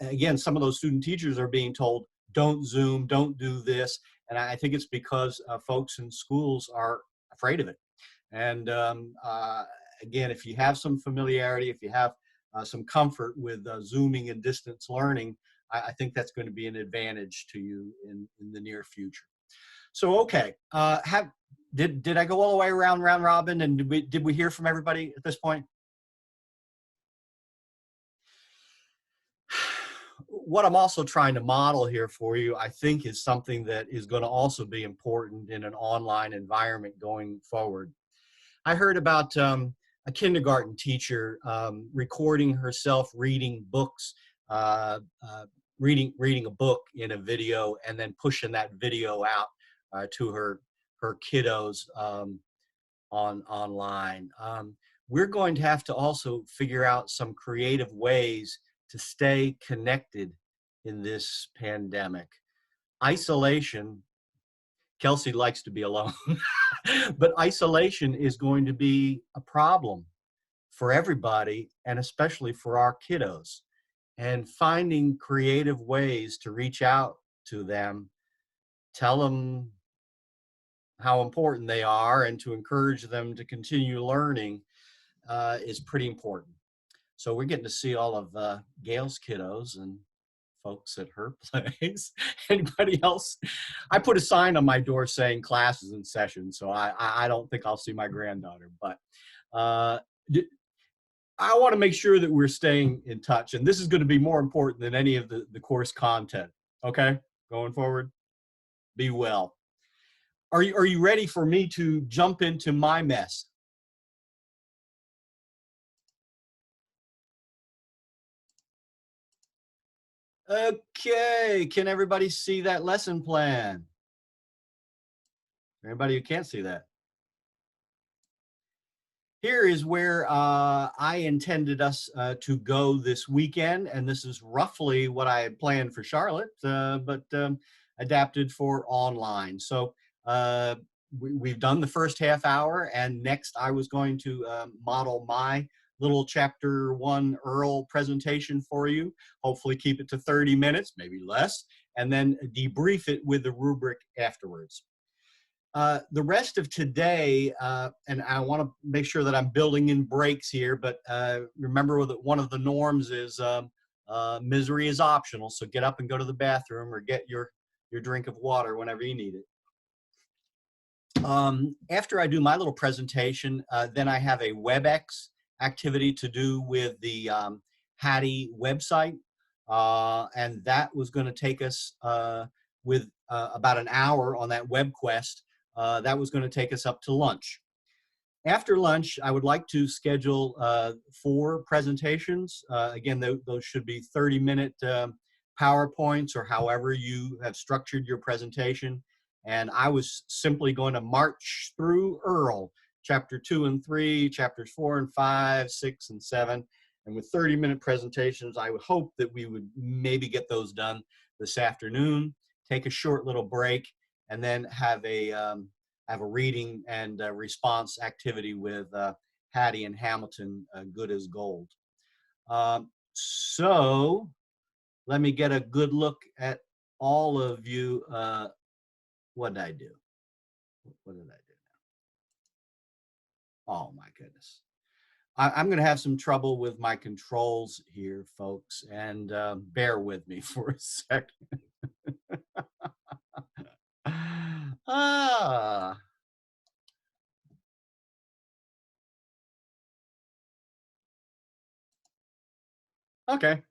Again, some of those student teachers are being told, don't Zoom, don't do this. And I think it's because folks in schools are afraid of it. And again, if you have some familiarity, if you have some comfort with Zooming and distance learning, I think that's going to be an advantage to you in the near future. So, okay, did I go all the way around round robin, and did we hear from everybody at this point? What I'm also trying to model here for you, I think, is something that is going to also be important in an online environment going forward. I heard about a kindergarten teacher recording herself reading books, reading a book in a video, and then pushing that video out to her kiddos online. We're going to have to also figure out some creative ways to stay connected in this pandemic. Isolation, Kelsey likes to be alone, but isolation is going to be a problem for everybody, and especially for our kiddos. And finding creative ways to reach out to them, tell them how important they are, and to encourage them to continue learning is pretty important. So we're getting to see all of Gail's kiddos and folks at her place. Anybody else? I put a sign on my door saying class is in session, so I don't think I'll see my granddaughter. But I want to make sure that we're staying in touch, and this is going to be more important than any of the course content. Okay, going forward, be well. Are you ready for me to jump into my mess? Okay, can everybody see that lesson plan? Everybody who can't see that. Here is where I intended us to go this weekend, and this is roughly what I had planned for Charlotte, but adapted for online. So we've done the first half hour, and next I was going to model my little chapter 1 Earl presentation for you. Hopefully keep it to 30 minutes, maybe less, and then debrief it with the rubric afterwards. The rest of today, and I want to make sure that I'm building in breaks here, but remember that one of the norms is misery is optional, so get up and go to the bathroom or get your drink of water whenever you need it. After I do my little presentation, then I have a WebEx activity to do with the Hattie website, and that was going to take us with about an hour on that web quest. That was going to take us up to lunch. After lunch, I would like to schedule 4 presentations. Again, those should be 30-minute PowerPoints or however you have structured your presentation. And I was simply going to march through Earl, chapter 2 and 3, chapters 4 and 5, 6 and 7. And with 30-minute presentations, I would hope that we would maybe get those done this afternoon, take a short little break, and then have a reading and response activity with Hattie and Hamilton, good as gold. So let me get a good look at all of you. What did I do? What did I do now? Oh my goodness. I'm going to have some trouble with my controls here, folks, and bear with me for a second. Okay.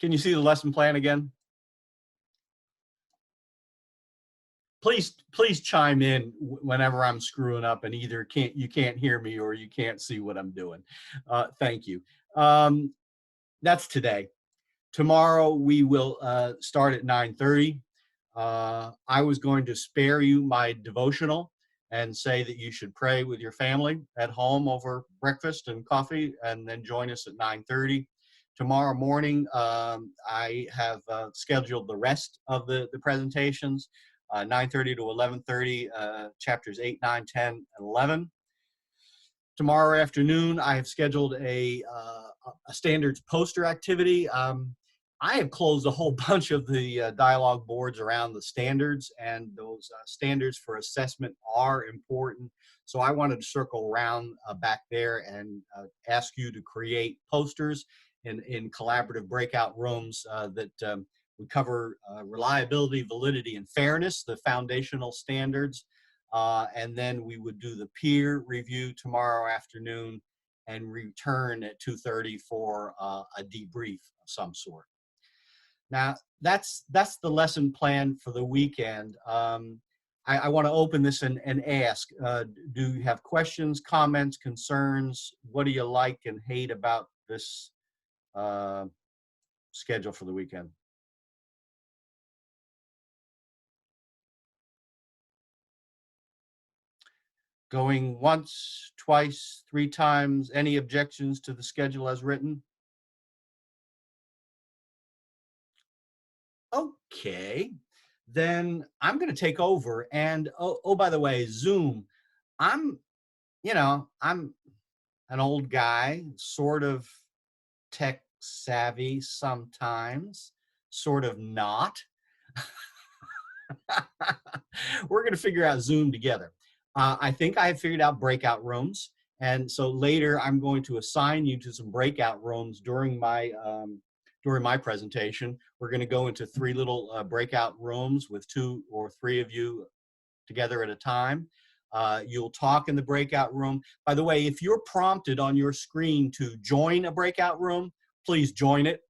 Can you see the lesson plan again? Please chime in whenever I'm screwing up and either you can't hear me or you can't see what I'm doing. Thank you. That's today. Tomorrow we will start at 9:30. I was going to spare you my devotional and say that you should pray with your family at home over breakfast and coffee and then join us at 9:30. Tomorrow morning, I have scheduled the rest of the presentations, 9:30 to 11:30, chapters 8, 9, 10, and 11. Tomorrow afternoon, I have scheduled a standards poster activity. I have closed a whole bunch of the dialogue boards around the standards, and those standards for assessment are important. So I wanted to circle around back there and ask you to create posters in collaborative breakout rooms that would cover reliability, validity, and fairness, the foundational standards. And then we would do the peer review tomorrow afternoon and return at 2:30 for a debrief of some sort. Now, that's the lesson plan for the weekend. I want to open this and ask, do you have questions, comments, concerns? What do you like and hate about this schedule for the weekend? Going once, twice, 3 times, any objections to the schedule as written? Okay, then I'm going to take over. And oh, by the way, Zoom, I'm an old guy, sort of tech savvy sometimes, sort of not. We're going to figure out Zoom together. I think I have figured out breakout rooms. And so later I'm going to assign you to some breakout rooms during during my presentation. We're going to go into 3 little breakout rooms with 2 or 3 of you together at a time. You'll talk in the breakout room. By the way, if you're prompted on your screen to join a breakout room, please join it.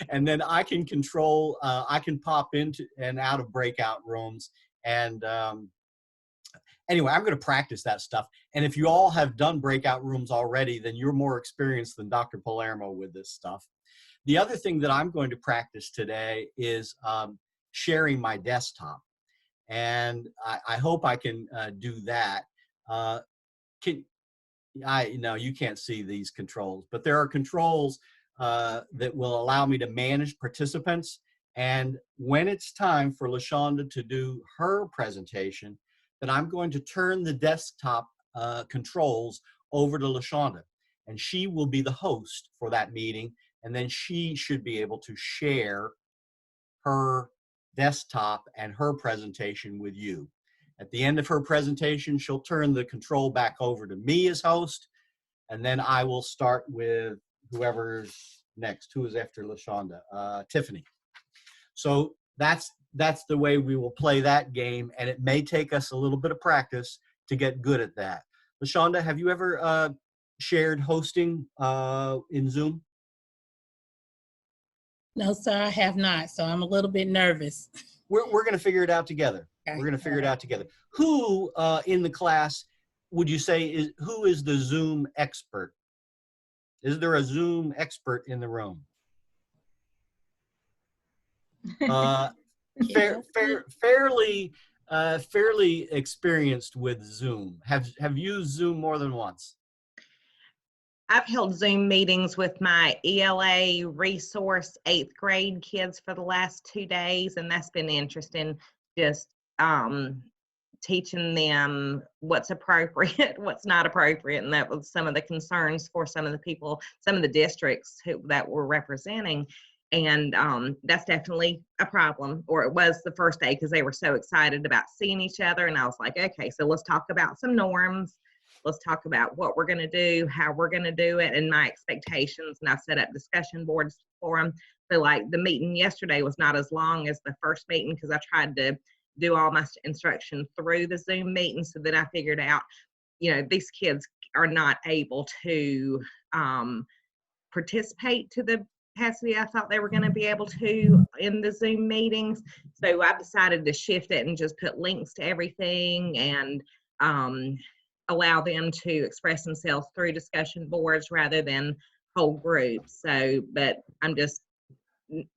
And then I can control, I can pop into and out of breakout rooms. And anyway, I'm going to practice that stuff. And if you all have done breakout rooms already, then you're more experienced than Dr. Palermo with this stuff. The other thing that I'm going to practice today is sharing my desktop. And I hope I can do that. No, you can't see these controls, but there are controls that will allow me to manage participants. And when it's time for LaShonda to do her presentation, then I'm going to turn the desktop controls over to LaShonda. And she will be the host for that meeting. And then she should be able to share her desktop and her presentation with you. At the end of her presentation, she'll turn the control back over to me as host, and then I will start with whoever's next. Who is after LaShonda? Tiffany. So that's the way we will play that game, and it may take us a little bit of practice to get good at that. LaShonda, have you ever shared hosting in Zoom? No, sir, I have not. So I'm a little bit nervous. We're going to figure it out together. Okay. We're going to figure it out together. Who in the class would you say who is the Zoom expert? Is there a Zoom expert in the room? Fairly experienced with Zoom. Have used Zoom more than once? I've held Zoom meetings with my ELA resource 8th grade kids for the last 2 days, and that's been interesting. Just teaching them what's appropriate, what's not appropriate, and that was some of the concerns for some of the people, some of the districts that we're representing. And that's definitely a problem, or it was the first day because they were so excited about seeing each other. And I was like, okay, so let's talk about some norms. Let's talk about what we're going to do, how we're going to do it, and my expectations. And I set up discussion boards for them. So like the meeting yesterday was not as long as the first meeting because I tried to do all my instruction through the Zoom meeting. So then I figured out, these kids are not able to participate to the capacity I thought they were going to be able to in the Zoom meetings. So I decided to shift it and just put links to everything and allow them to express themselves through discussion boards rather than whole groups. So, but I'm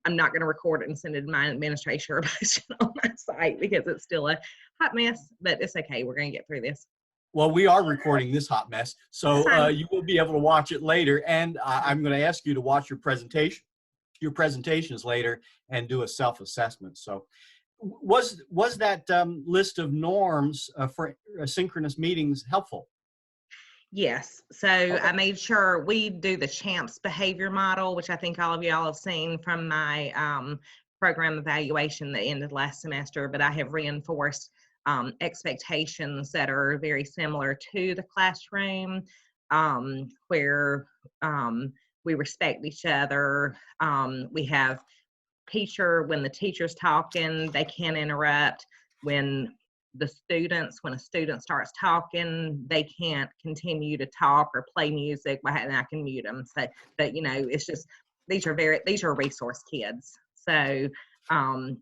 not going to record it and send it to my administrator or post it on my site because it's still a hot mess, but it's okay. We're going to get through this. Well, we are recording this hot mess, so you will be able to watch it later. And I'm going to ask you to watch your presentations later and do a self-assessment. So was that list of norms for asynchronous meetings helpful? Yes. So okay. I made sure we do the CHAMPS behavior model, which I think all of y'all have seen from my program evaluation that ended last semester, but I have reinforced expectations that are very similar to the classroom, where we respect each other. We have when the teacher's talking, they can't interrupt. When a student starts talking, they can't continue to talk or play music, and I can mute them. So, but it's just, these are resource kids. So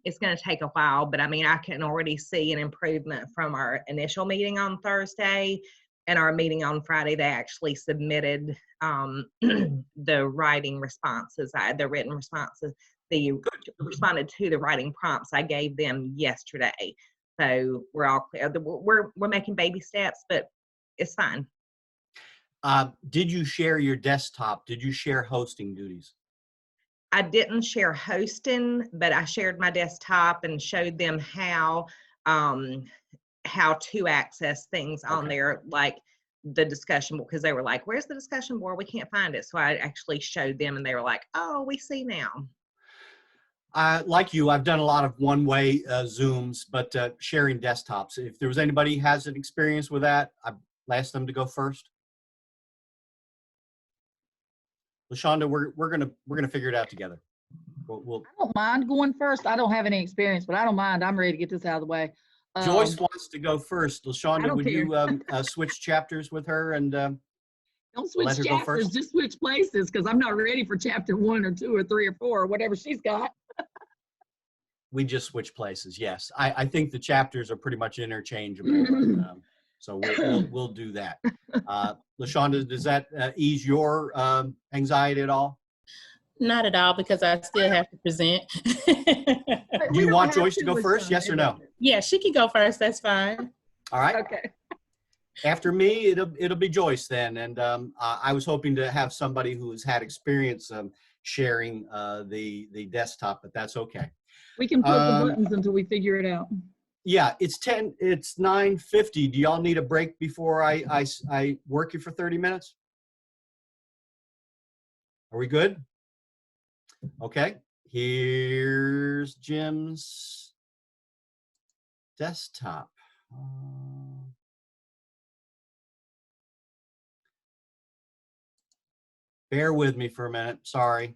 it's going to take a while, but I mean, I can already see an improvement from our initial meeting on Thursday and our meeting on Friday. They actually submitted the writing responses, the written responses. They responded to the writing prompts I gave them yesterday. So we're all clear. We're making baby steps, but it's fine. Did you share your desktop? Did you share hosting duties? I didn't share hosting, but I shared my desktop and showed them how to access things on there, like the discussion board, because they were like, where's the discussion board? We can't find it. So I actually showed them and they were like, oh, we see now. Like you, I've done a lot of one-way Zooms, but sharing desktops. If there was anybody who has an experience with that, I'd ask them to go first. LaShonda, we're gonna figure it out together. We'll I don't mind going first. I don't have any experience, but I don't mind. I'm ready to get this out of the way. Joyce wants to go first. I LaShonda, don't would care. you switch chapters with her and Don't let switch her go chapters, first? just switch places because I'm not ready for chapter 1 or 2 or 3 or 4 or whatever she's got. We just switch places. Yes, I think the chapters are pretty much interchangeable, and, so we'll do that. LaShonda, does that ease your anxiety at all? Not at all, because I still have to present. Do you want Joyce to go first? Yes or no? Yeah, she can go first. That's fine. All right. Okay. After me, it'll be Joyce then, and I was hoping to have somebody who has had experience sharing the desktop, but that's okay. We can flip the buttons until we figure it out. Yeah, it's 9:50. Do y'all need a break before I work you for 30 minutes? Are we good? Okay. Here's Jim's desktop. Bear with me for a minute. Sorry.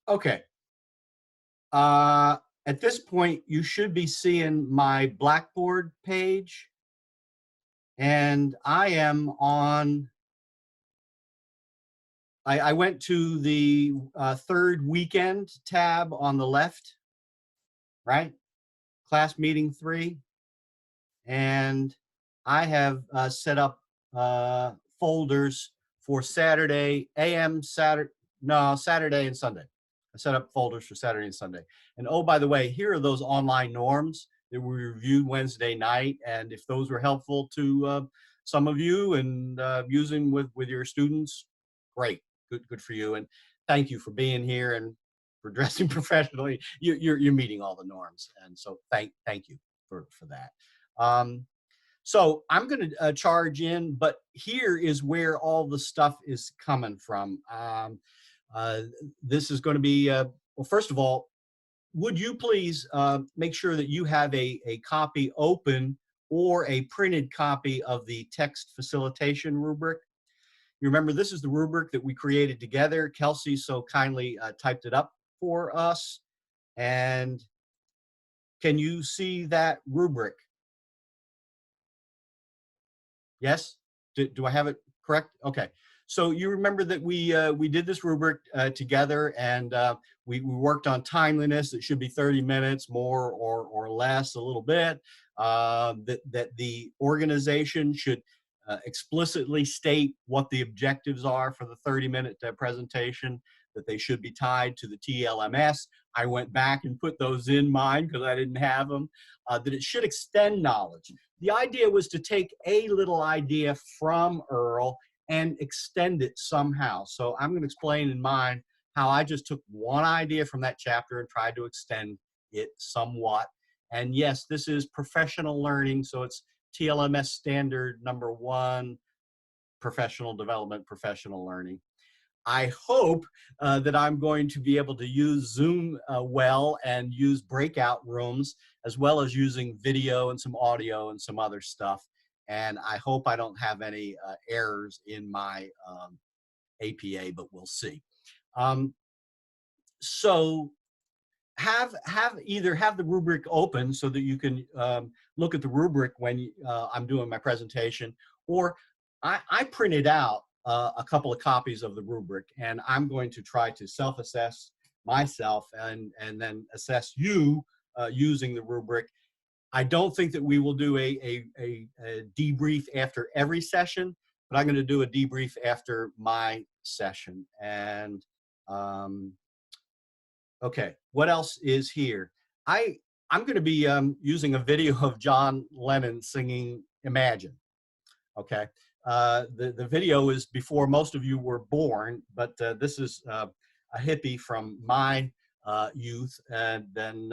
Okay. At this point, you should be seeing my Blackboard page. And I am on, I went to the third weekend tab on the left, right? Class meeting 3. And I have set up folders for Saturday and Sunday. I set up folders for Saturday and Sunday. And oh, by the way, here are those online norms that we reviewed Wednesday night. And if those were helpful to some of you and using with your students, great, good for you. And thank you for being here and for dressing professionally. You're meeting all the norms. And so thank you for that. So I'm going to charge in, but here is where all the stuff is coming from. This is going to be, well, first of all, would you please make sure that you have a copy open or a printed copy of the text facilitation rubric? You remember, this is the rubric that we created together. Kelsey so kindly typed it up for us. And can you see that rubric? Yes? Do I have it correct? Okay. So you remember that we did this rubric together, and we worked on timeliness. It should be 30 minutes, more or less, a little bit. That the organization should explicitly state what the objectives are for the 30-minute presentation, that they should be tied to the TLMS. I went back and put those in mine because I didn't have them. That it should extend knowledge. The idea was to take a little idea from Earl and extend it somehow. So I'm going to explain in mine how I just took one idea from that chapter and tried to extend it somewhat. And yes, this is professional learning, so it's TLMS standard number 1, professional development, professional learning. I hope that I'm going to be able to use Zoom well and use breakout rooms, as well as using video and some audio and some other stuff. And I hope I don't have any errors in my APA, but we'll see. So either have the rubric open so that you can look at the rubric when I'm doing my presentation, or I printed out a couple of copies of the rubric, and I'm going to try to self-assess myself and then assess you using the rubric. I don't think that we will do a debrief after every session, but I'm going to do a debrief after my session. And okay, what else is here? I'm going to be using a video of John Lennon singing Imagine. Okay, The video is before most of you were born, but this is a hippie from my youth. And then,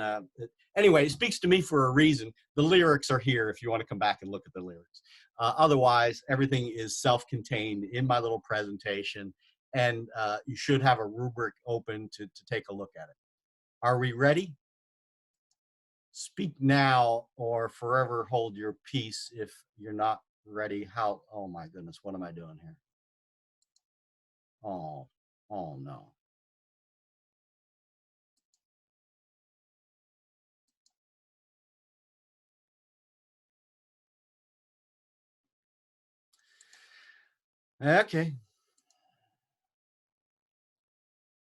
anyway, it speaks to me for a reason. The lyrics are here if you want to come back and look at the lyrics. Otherwise, everything is self-contained in my little presentation, and you should have a rubric open to take a look at it. Are we ready? Speak now or forever hold your peace if you're not ready. How, oh my goodness, what am I doing here? Oh no. Okay.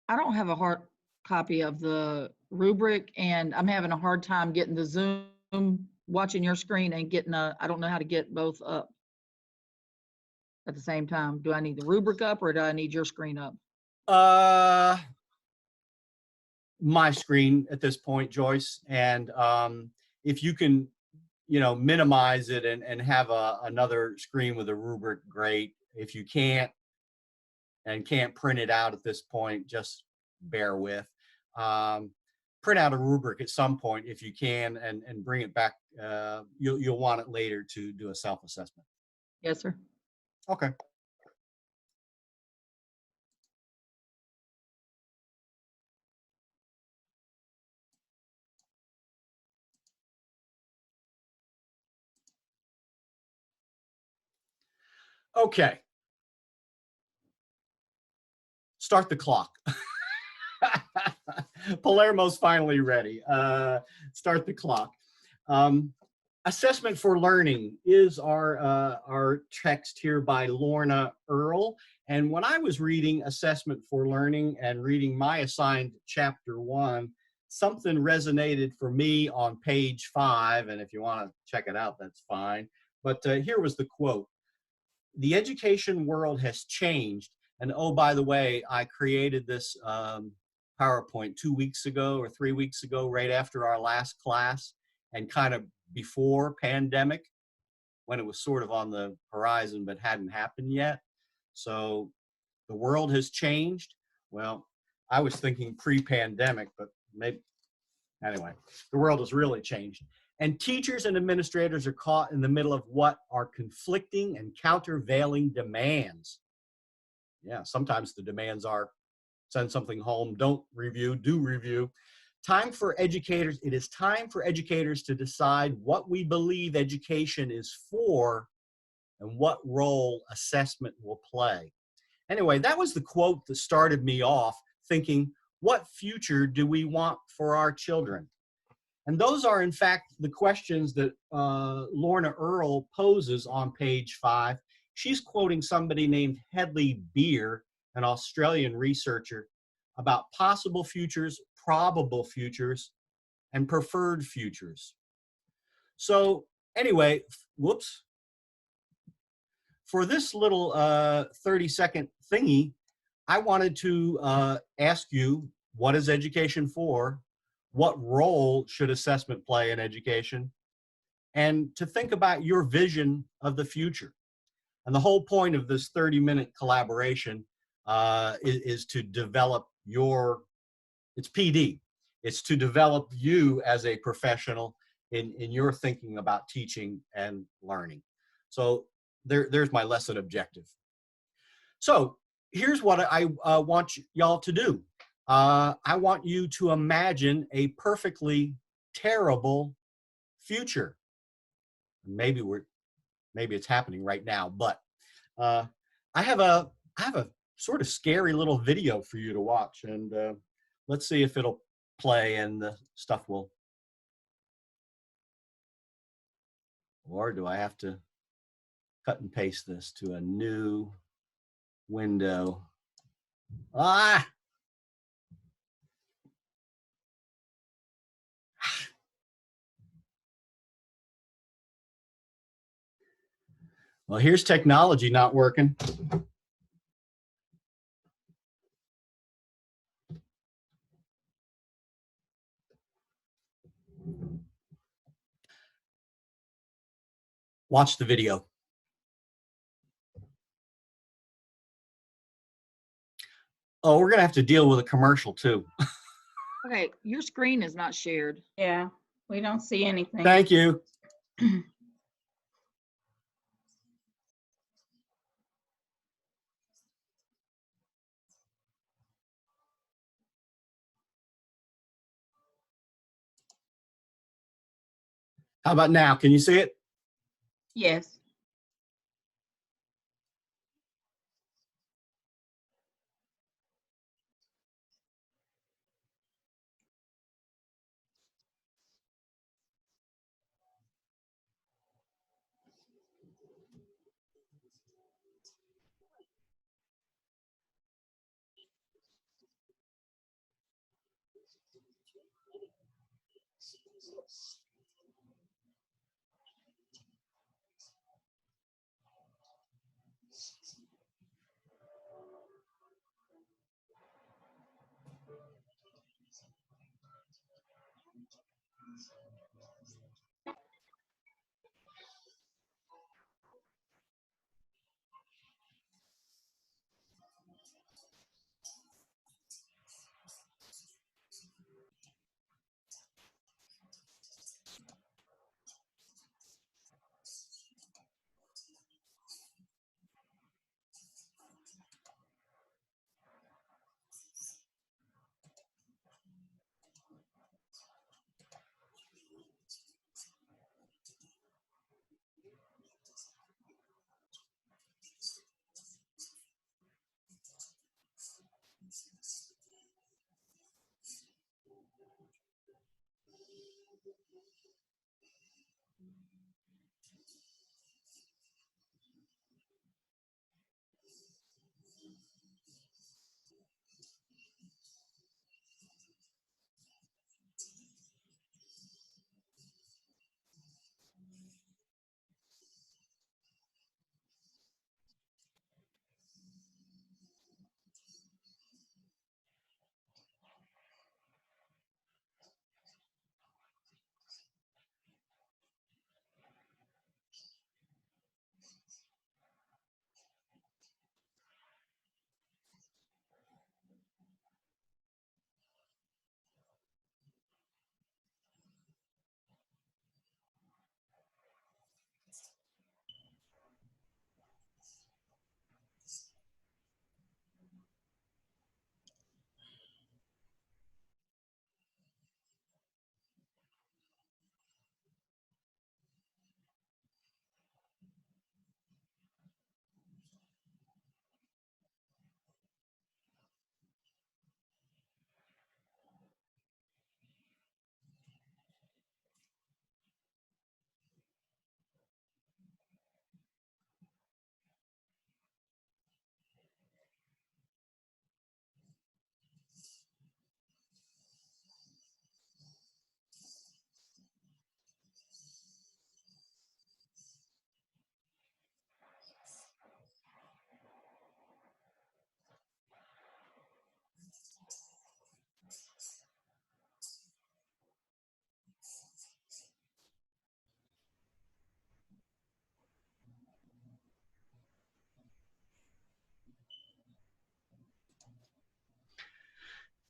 I don't have a hard copy of the rubric, and I'm having a hard time getting the Zoom, watching your screen and getting I don't know how to get both up at the same time. Do I need the rubric up or do I need your screen up? My screen at this point, Joyce, and if you can, minimize it and have another screen with a rubric, great. If you can't and can't print it out at this point, just bear with. Print out a rubric at some point if you can, and bring it back. You'll want it later to do a self-assessment. Yes, sir. Okay. Okay. Start the clock. Palermo's finally ready. Start the clock. Assessment for Learning is our text here by Lorna Earle. And when I was reading Assessment for Learning and reading my assigned chapter 1, something resonated for me on page 5. And if you want to check it out, that's fine. But here was the quote. The education world has changed. And oh, by the way, I created this PowerPoint 2 weeks ago or 3 weeks ago, right after our last class, and kind of before pandemic, when it was sort of on the horizon but hadn't happened yet. So the world has changed. Well, I was thinking pre-pandemic, but maybe, anyway, the world has really changed. And teachers and administrators are caught in the middle of what are conflicting and countervailing demands. Yeah, sometimes the demands are send something home, don't review, do review. It is time for educators to decide what we believe education is for and what role assessment will play. Anyway, that was the quote that started me off thinking, what future do we want for our children? And those are, in fact, the questions that Lorna Earle poses on page 5. She's quoting somebody named Hedley Beer, an Australian researcher, about possible futures, probable futures, and preferred futures. So anyway, whoops. For this little 30-second thingy, I wanted to ask you, what is education for? What role should assessment play in education? And to think about your vision of the future. And the whole point of this 30-minute collaboration is to develop it's PD. It's to develop you as a professional in your thinking about teaching and learning. So there's my lesson objective. So here's what I want y'all to do. I want you to imagine a perfectly terrible future. Maybe it's happening right now, but I have a sort of scary little video for you to watch, and let's see if it'll play and the stuff will, or do I have to cut and paste this to a new window? Ah! Well, here's technology not working. Watch the video. Oh, we're gonna have to deal with a commercial too. Okay, your screen is not shared. Yeah, we don't see anything. Thank you. How about now? Can you see it? Yes.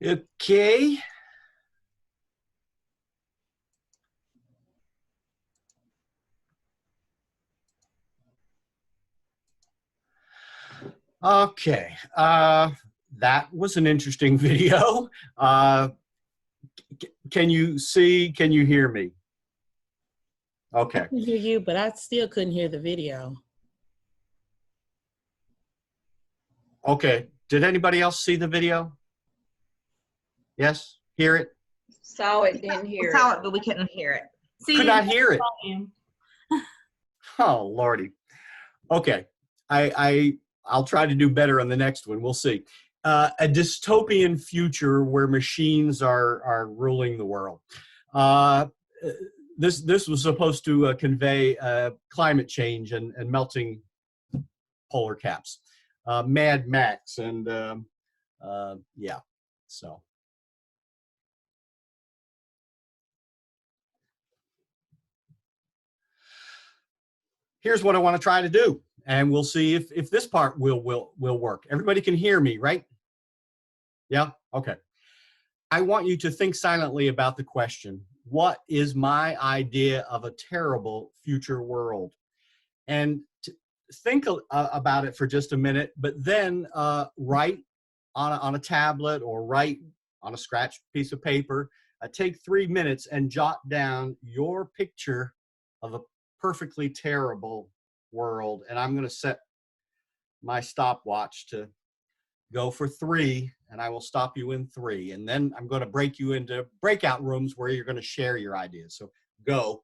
Okay. Okay. That was an interesting video. Can you see? Can you hear me? I Okay. can hear you, but I still couldn't hear the video. Okay. Did anybody else see the video? Yes? Hear it? Saw it, didn't We hear saw it. it, but we couldn't hear it. See, Could not hear it. volume. Oh, Lordy. Okay. I'll try to do better on the next one. We'll see. A dystopian future where machines are ruling the world. This was supposed to convey climate change and melting polar caps. Mad Max and yeah. So here's what I want to try to do, and we'll see if this part will work. Everybody can hear me, right? Yeah? Okay. I want you to think silently about the question, what is my idea of a terrible future world? And think about it for just a minute, but then write on a tablet or write on a scratch piece of paper. Take 3 minutes and jot down your picture of a perfectly terrible world. And I'm going to set my stopwatch to go for 3, and I will stop you in 3. And then I'm going to break you into breakout rooms where you're going to share your ideas. So go.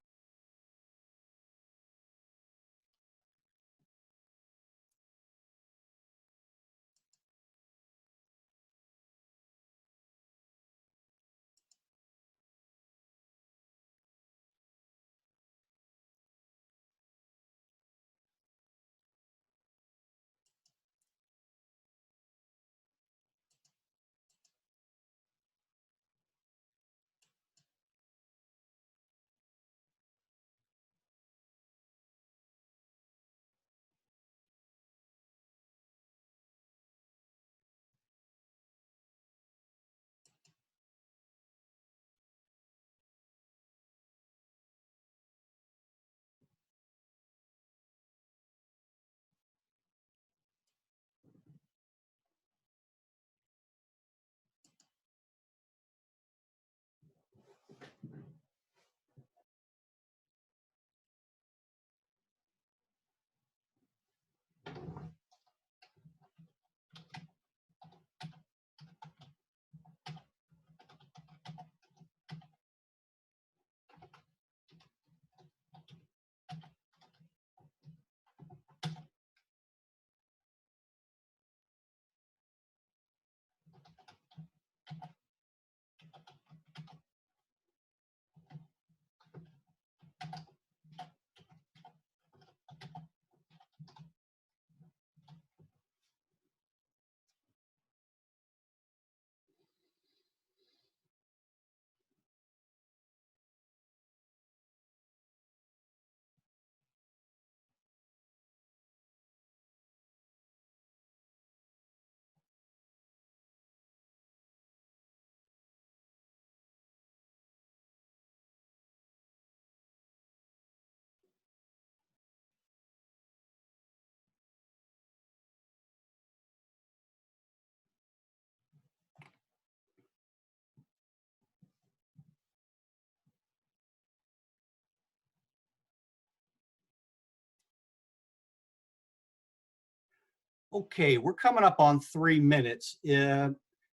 Okay, we're coming up on 3 minutes.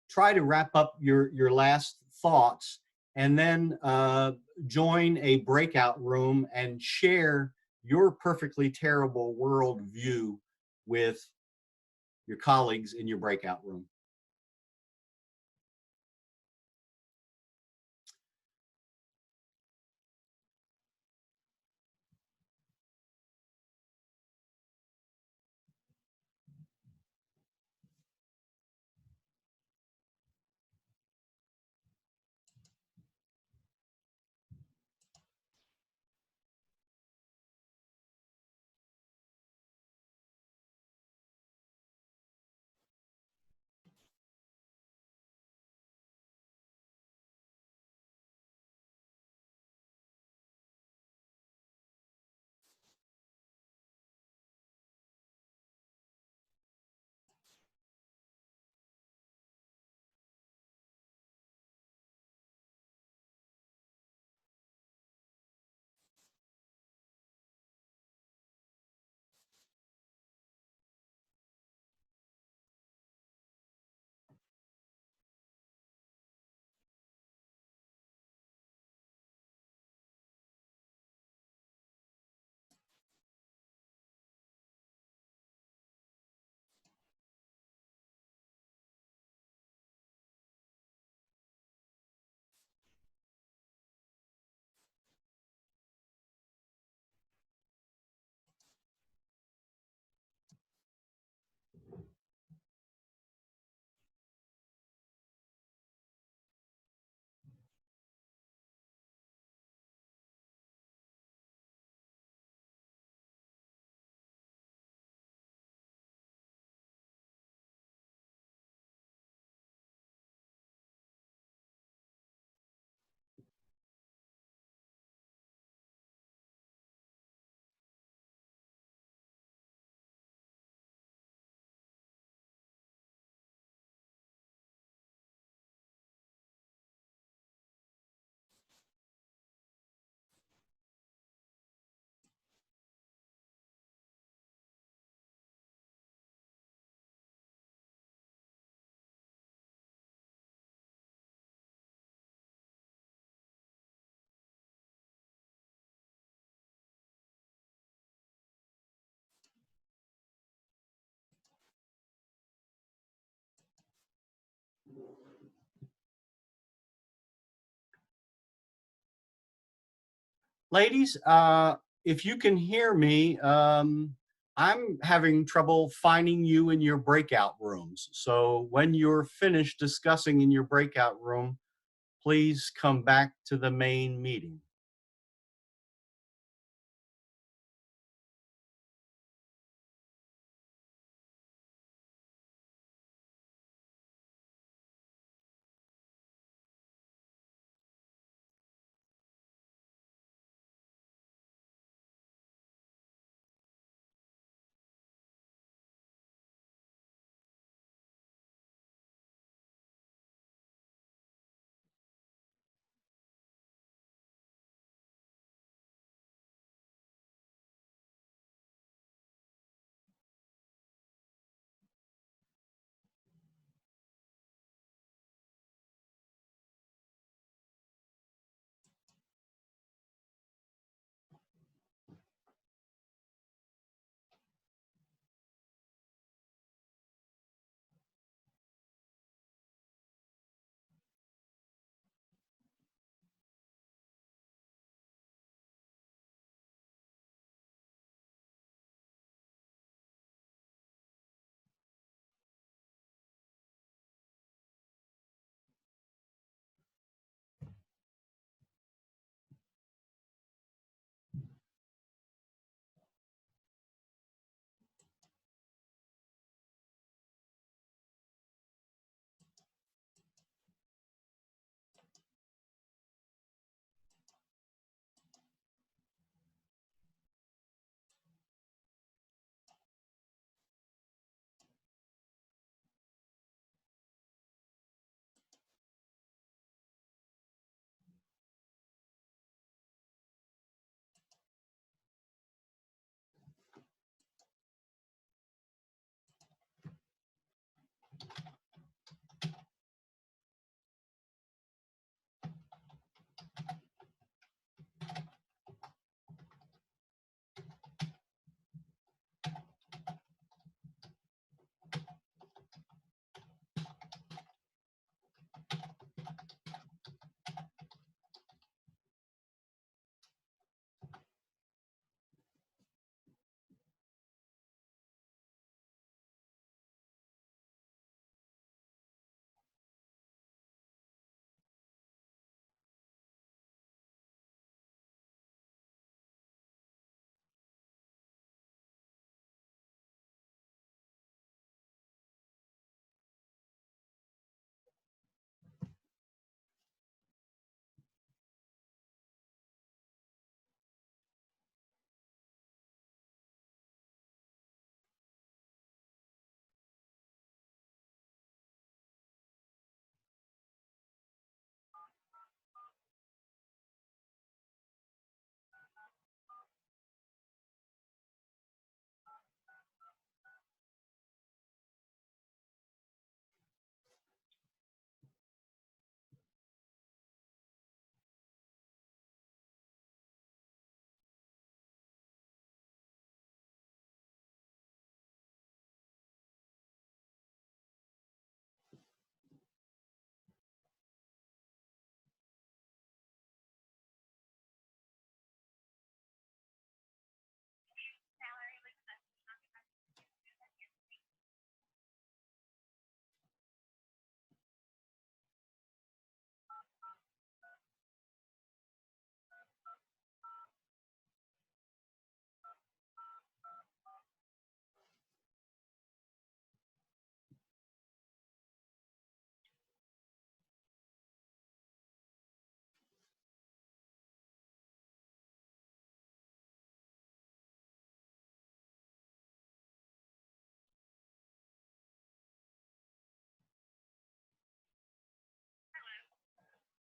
Try to wrap up your last thoughts and then join a breakout room and share your perfectly terrible world view with your colleagues in your breakout room. Ladies, if you can hear me, I'm having trouble finding you in your breakout rooms. So when you're finished discussing in your breakout room, please come back to the main meeting.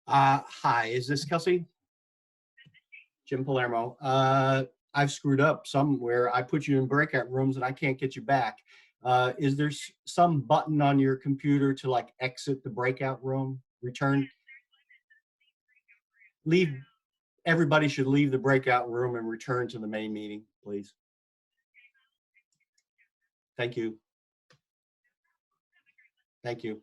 Hi, is this Kelsey? Jim Palermo. I've screwed up somewhere. I put you in breakout rooms and I can't get you back. Is there some button on your computer to like exit the breakout room, return? Leave, everybody should leave the breakout room and return to the main meeting, please. Thank you. Thank you.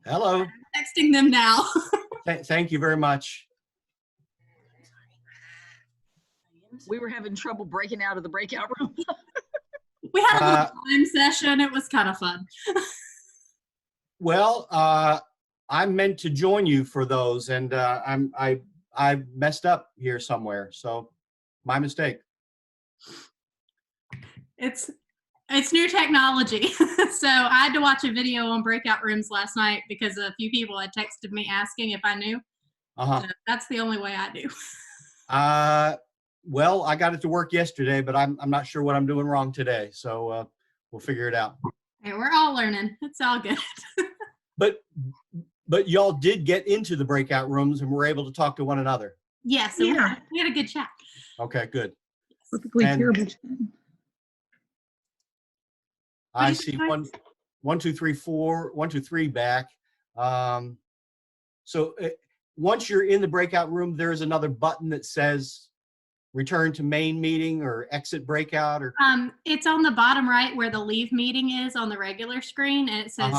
Hello. Texting them now. Thank you very much. We were having trouble breaking out of the breakout room. We had a little time session. It was kind of fun. Well, I meant to join you for those, and I messed up here somewhere, so my mistake. It's new technology. So I had to watch a video on breakout rooms last night because a few people had texted me asking if I knew. Uh-huh. So that's the only way I do. Well, I got it to work yesterday, but I'm not sure what I'm doing wrong today, so we'll figure it out. Hey, we're all learning. It's all good. But y'all did get into the breakout rooms and were able to talk to one another. Yeah, so Yeah. we had a good chat. Okay, good. Perfectly And- terrible. I you see think, Mike? 1, 2, 3, 4, 1, 2, 3 back. So once you're in the breakout room, there's another button that says return to main meeting or exit breakout or. It's on the bottom right where the leave meeting is on the regular screen, and it says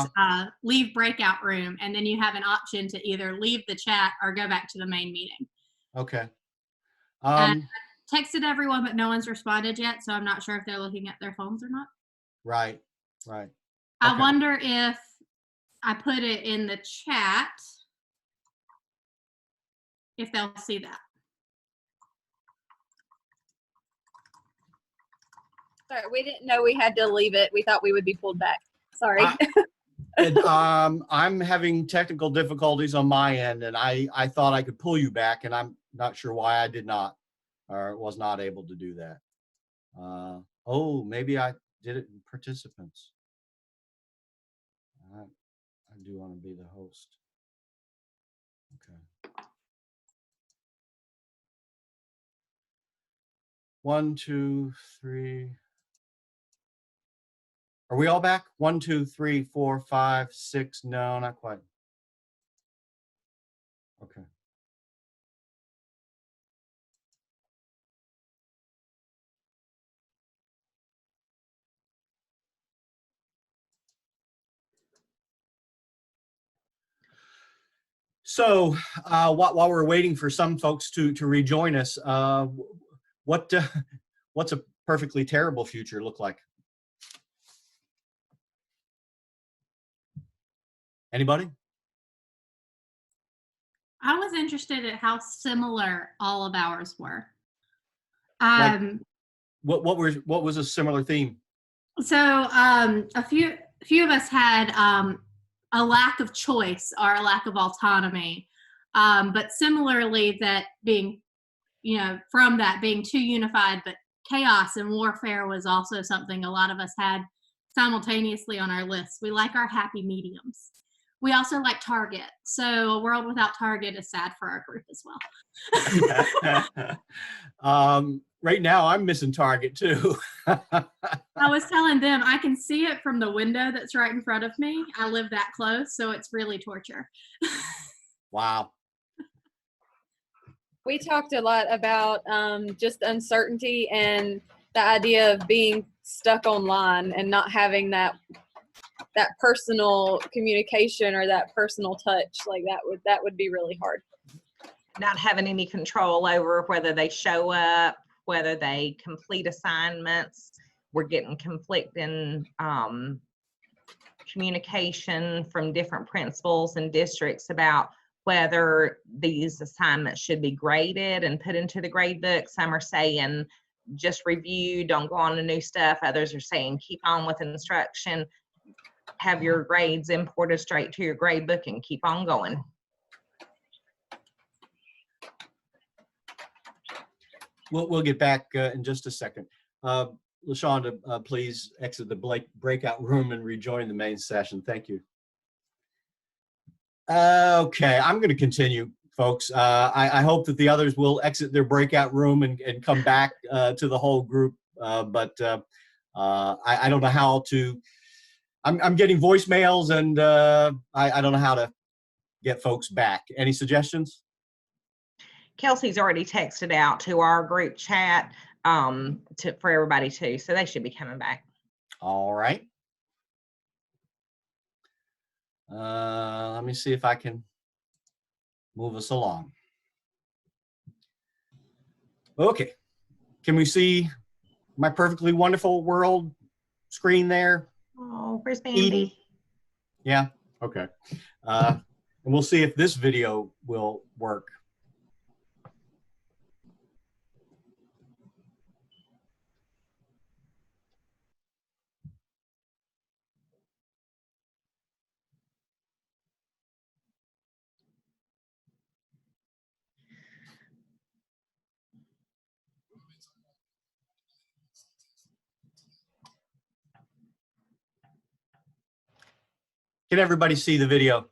leave breakout room, and then you have an option to either leave the chat or go back to the main meeting. Okay. I texted everyone, but no one's responded yet, so I'm not sure if they're looking at their phones or not. Right. Okay. I wonder if I put it in the chat, if they'll see that. Sorry, we didn't know we had to leave it. We thought we would be pulled back. Sorry. And, I'm having technical difficulties on my end, and I thought I could pull you back, and I'm not sure why I did not or was not able to do that. Oh, maybe I did it in participants. I do want to be the host. Okay. 1, 2, 3. Are we all back? 1, 2, 3, 4, 5, 6. No, not quite. Okay. So while we're waiting for some folks to rejoin us, what's a perfectly terrible future look like? Anybody? I was interested in how similar all of ours were. Like, what was a similar theme? So a few of us had a lack of choice or a lack of autonomy, but similarly that being, from that being too unified, but chaos and warfare was also something a lot of us had simultaneously on our list. We like our happy mediums. We also like Target. So a world without Target is sad for our group as well. Right now, I'm missing Target too. I was telling them I can see it from the window that's right in front of me. I live that close, so it's really torture. Wow. We talked a lot about just uncertainty and the idea of being stuck online and not having that personal communication or that personal touch. Like that would be really hard. Not having any control over whether they show up, whether they complete assignments. We're getting conflicting communication from different principals and districts about whether these assignments should be graded and put into the grade book. Some are saying just review, don't go on to new stuff. Others are saying keep on with instruction, have your grades imported straight to your grade book and keep on going. We'll get back in just a second. LaShonda, please exit the breakout room and rejoin the main session. Thank you. Okay, I'm going to continue, folks. I hope that the others will exit their breakout room and come back to the whole group. But I don't know how to. I'm getting voicemails, and I don't know how to get folks back. Any suggestions? Kelsey's already texted out to our group chat for everybody too, so they should be coming back. All right. Let me see if I can move us along. Okay. Can we see my perfectly wonderful world screen there? Oh, where's Eden? Bambi? Yeah, okay. And we'll see if this video will work. Can everybody see the video?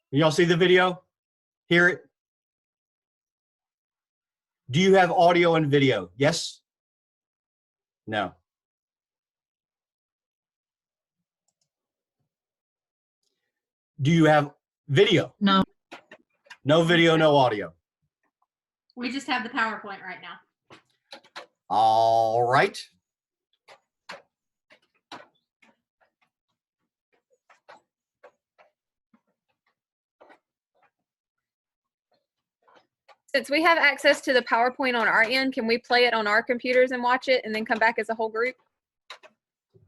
Can y'all see the video? Hear it? Do you have audio and video? Yes? No. Do you have video? No. No video, no audio. We just have the PowerPoint right now. All right. Since we have access to the PowerPoint on our end, can we play it on our computers and watch it and then come back as a whole group?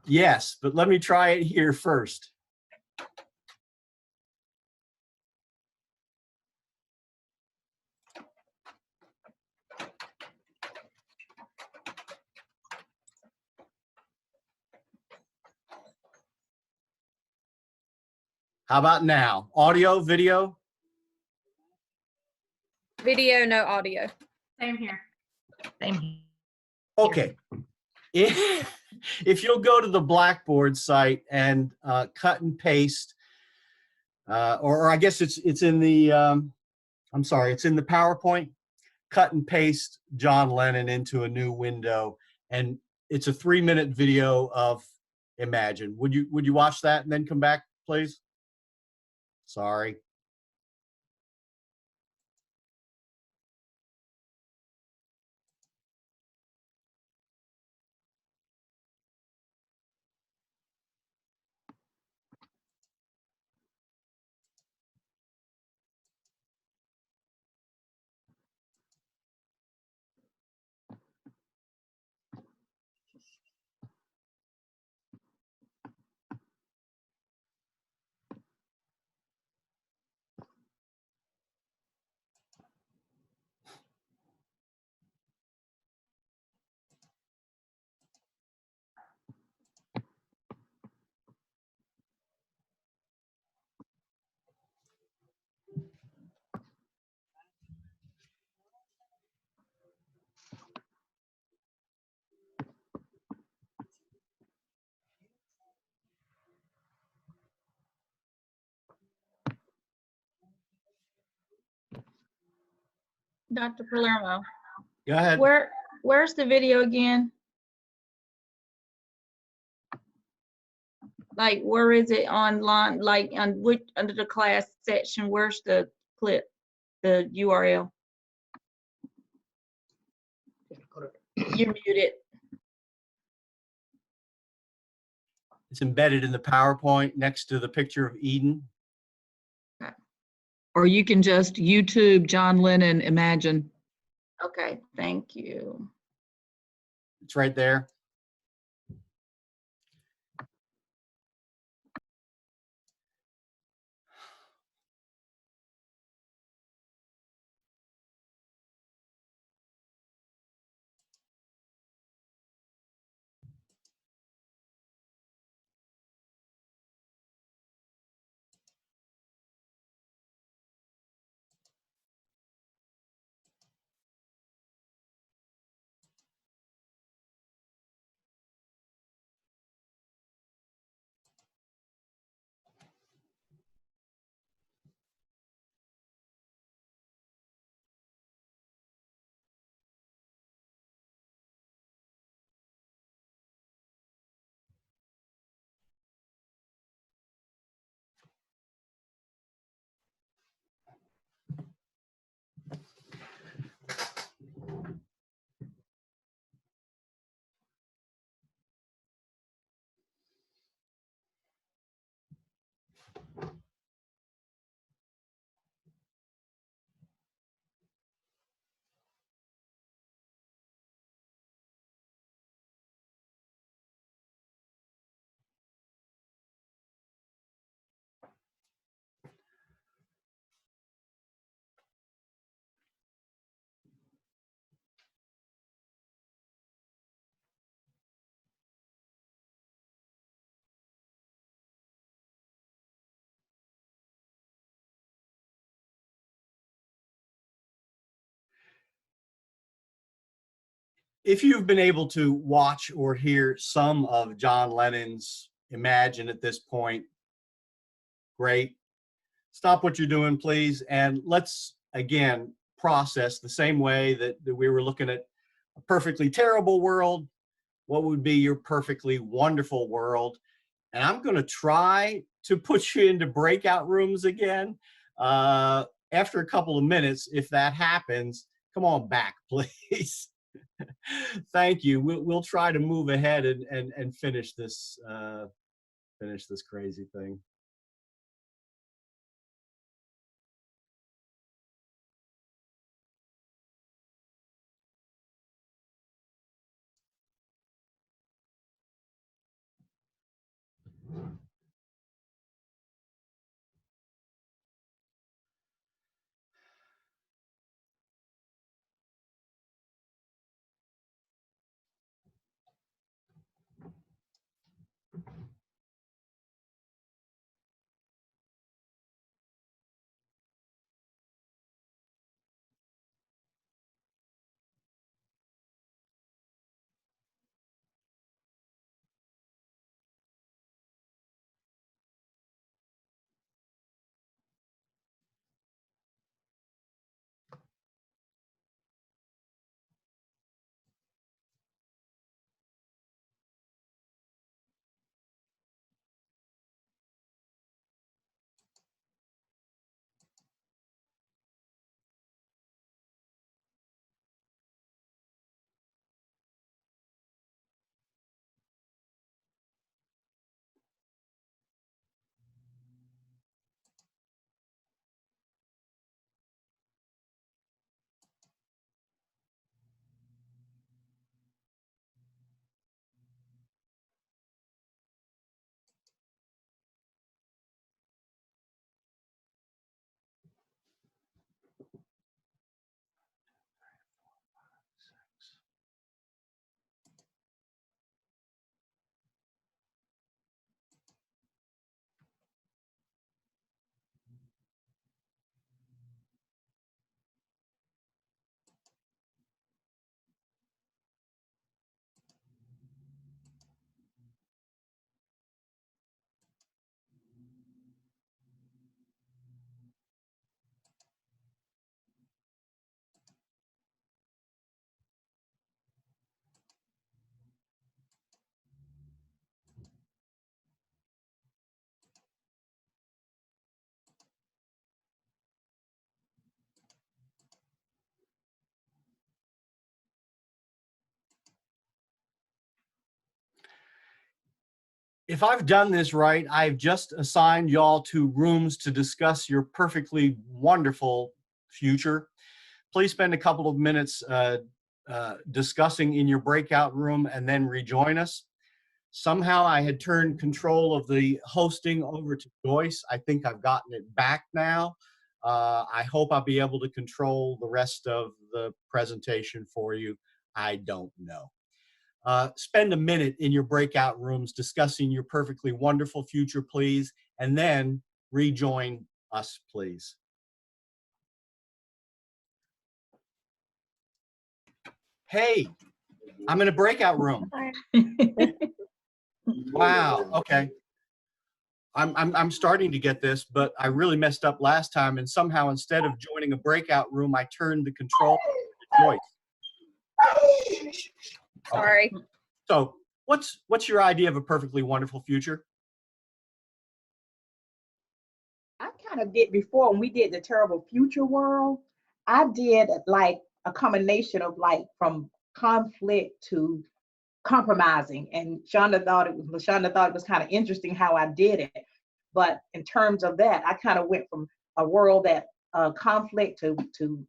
Yes, but let me try it here first. How about now? Audio, video? Video, no audio. Same here. Same here. Okay. If you'll go to the Blackboard site and cut and paste, or I guess it's in the, I'm sorry, it's in the PowerPoint, cut and paste John Lennon into a new window, and it's a 3-minute video of Imagine. Would you watch that and then come back, please? Sorry. Dr. Palermo, Go ahead. where's the video again? Like, where is it online? Like, on which, under the class section, where's the clip, the URL? You're muted. It's embedded in the PowerPoint next to the picture of Eden. Or you can just YouTube John Lennon Imagine. Okay, thank you. It's right there. If you've been able to watch or hear some of John Lennon's Imagine at this point, great. Stop what you're doing, please, and let's, again, process the same way that we were looking at a perfectly terrible world. What would be your perfectly wonderful world? And I'm going to try to put you into breakout rooms again. After a couple of minutes, if that happens, come on back, please. Thank you. We'll try to move ahead and finish this crazy thing. If I've done this right, I've just assigned y'all to rooms to discuss your perfectly wonderful future. Please spend a couple of minutes discussing in your breakout room and then rejoin us. Somehow I had turned control of the hosting over to Joyce. I think I've gotten it back now. I hope I'll be able to control the rest of the presentation for you. I don't know. Spend a minute in your breakout rooms discussing your perfectly wonderful future, please, and then rejoin us, please. Hey, I'm in a breakout room. Wow, okay. I'm starting to get this, but I really messed up last time, and somehow instead of joining a breakout room, I turned the control to Joyce. Sorry. So what's your idea of a perfectly wonderful future? I kind of did before when we did the terrible future world. I did like a combination of like from conflict to compromising. And LaShonda thought it was kind of interesting how I did it. But in terms of that, I kind of went from a world that conflict to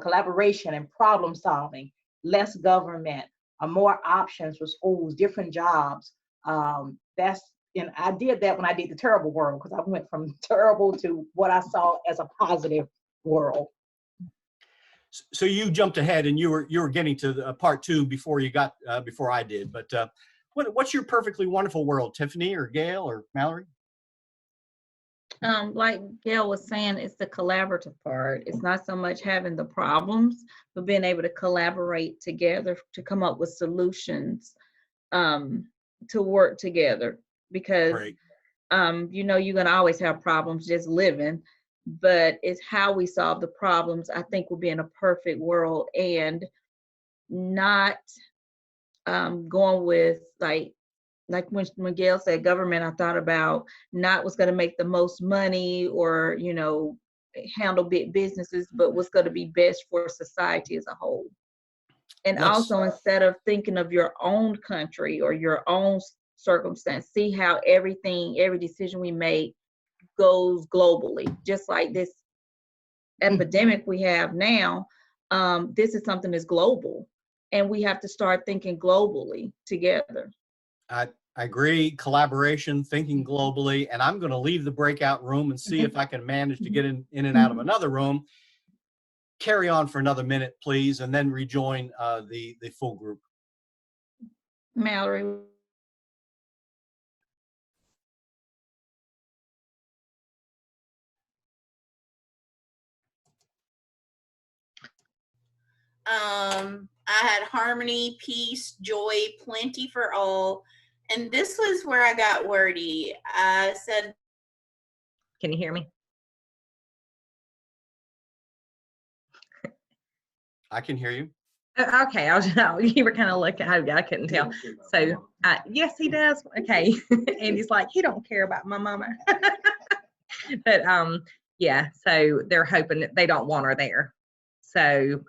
collaboration and problem solving, less government, more options for schools, different jobs. And I did that when I did the terrible world, because I went from terrible to what I saw as a positive world. So you jumped ahead and you were getting to the part two before you got before I did. But what's your perfectly wonderful world, Tiffany or Gail or Mallory? Like Gail was saying, it's the collaborative part. It's not so much having the problems, but being able to collaborate together to come up with solutions, um, to work together. Because Right. you know, you're gonna always have problems just living, but it's how we solve the problems. I think will be in a perfect world, and not going with like when Miguel said government, I thought about not what's going to make the most money or, you know, handle big businesses, but what's going to be best for society as a whole. And Let's, also, instead of thinking of your own country or your own circumstance, see how everything, every decision we make goes globally. Just like this epidemic we have now, this is something that's global, and we have to start thinking globally together. I agree. Collaboration, thinking globally, and I'm going to leave the breakout room and see if I can manage to get in and out of another room. Carry on for another minute, please, and then rejoin the full group. Mallory. I had harmony, peace, joy, plenty for all. And this was where I got wordy. I said, Can you hear me? I can hear you. Okay, I was you were kind of looking. I couldn't tell. So yes, he does. Okay, and he's like, he don't care about my mama. But yeah. So they're hoping that they don't want her there. So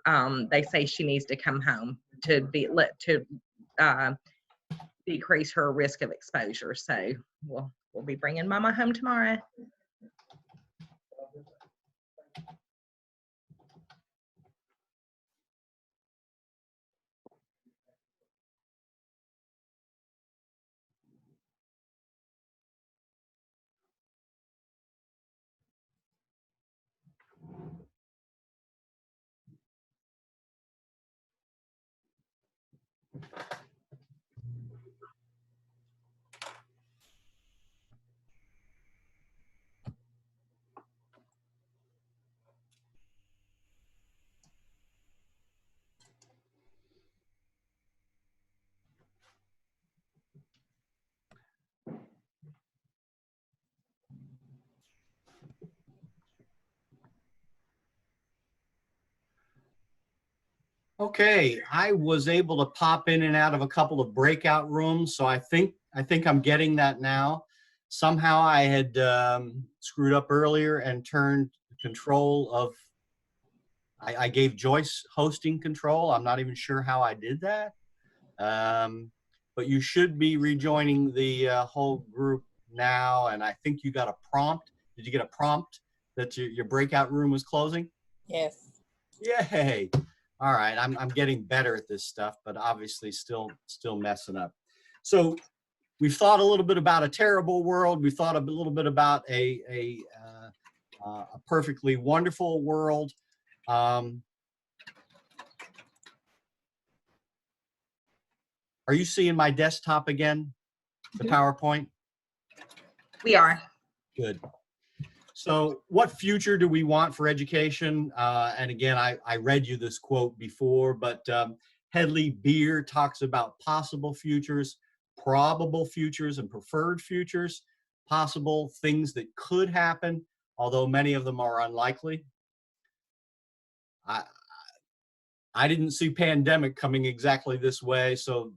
they say she needs to come home to be decrease her risk of exposure. So we'll be bringing mama home tomorrow. Okay, I was able to pop in and out of a couple of breakout rooms, so I think I'm getting that now. Somehow I had screwed up earlier and turned control of. I gave Joyce hosting control. I'm not even sure how I did that, but you should be rejoining the whole group now. And I think you got a prompt. Did you get a prompt that your breakout room was closing? Yes. Yay! All right, I'm getting better at this stuff, but obviously still messing up. So we've thought a little bit about a terrible world. We thought a little bit about a perfectly wonderful world. Are you seeing my desktop again? The PowerPoint? We are. Good. So what future do we want for education? And again, I read you this quote before, but Hedley Beer talks about possible futures, probable futures, and preferred futures, possible things that could happen, although many of them are unlikely. I didn't see pandemic coming exactly this way, so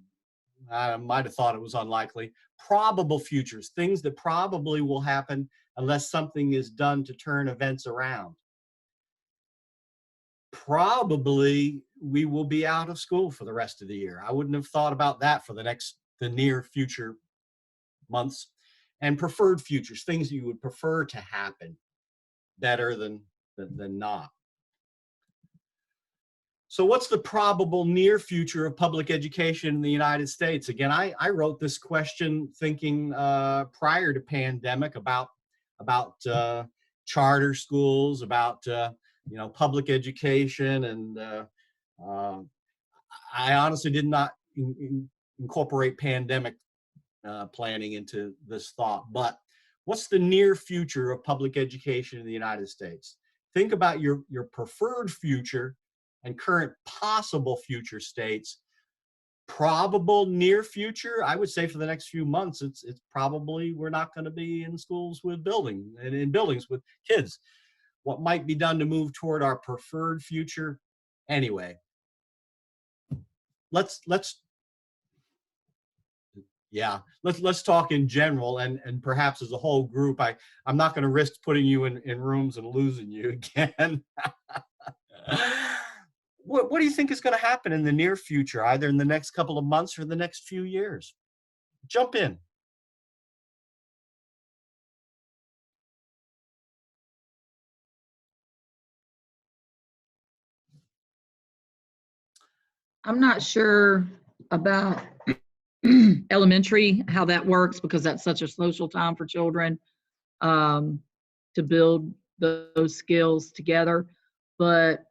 I might have thought it was unlikely. Probable futures, things that probably will happen unless something is done to turn events around. Probably we will be out of school for the rest of the year. I wouldn't have thought about that for the near future months. And preferred futures, things that you would prefer to happen better than not. So what's the probable near future of public education in the United States? Again, I wrote this question thinking prior to pandemic about charter schools, about public education, and I honestly did not incorporate pandemic planning into this thought. But What's the near future of public education in the United States? Think about your preferred future and current possible future states. Probable near future, I would say for the next few months, it's probably we're not going to be in schools with in buildings with kids. What might be done to move toward our preferred future? Anyway, let's talk in general and perhaps as a whole group. I'm not going to risk putting you in rooms and losing you again. What do you think is going to happen in the near future, either in the next couple of months or the next few years? Jump in. I'm not sure about elementary, how that works, because that's such a social time for children to build those skills together. But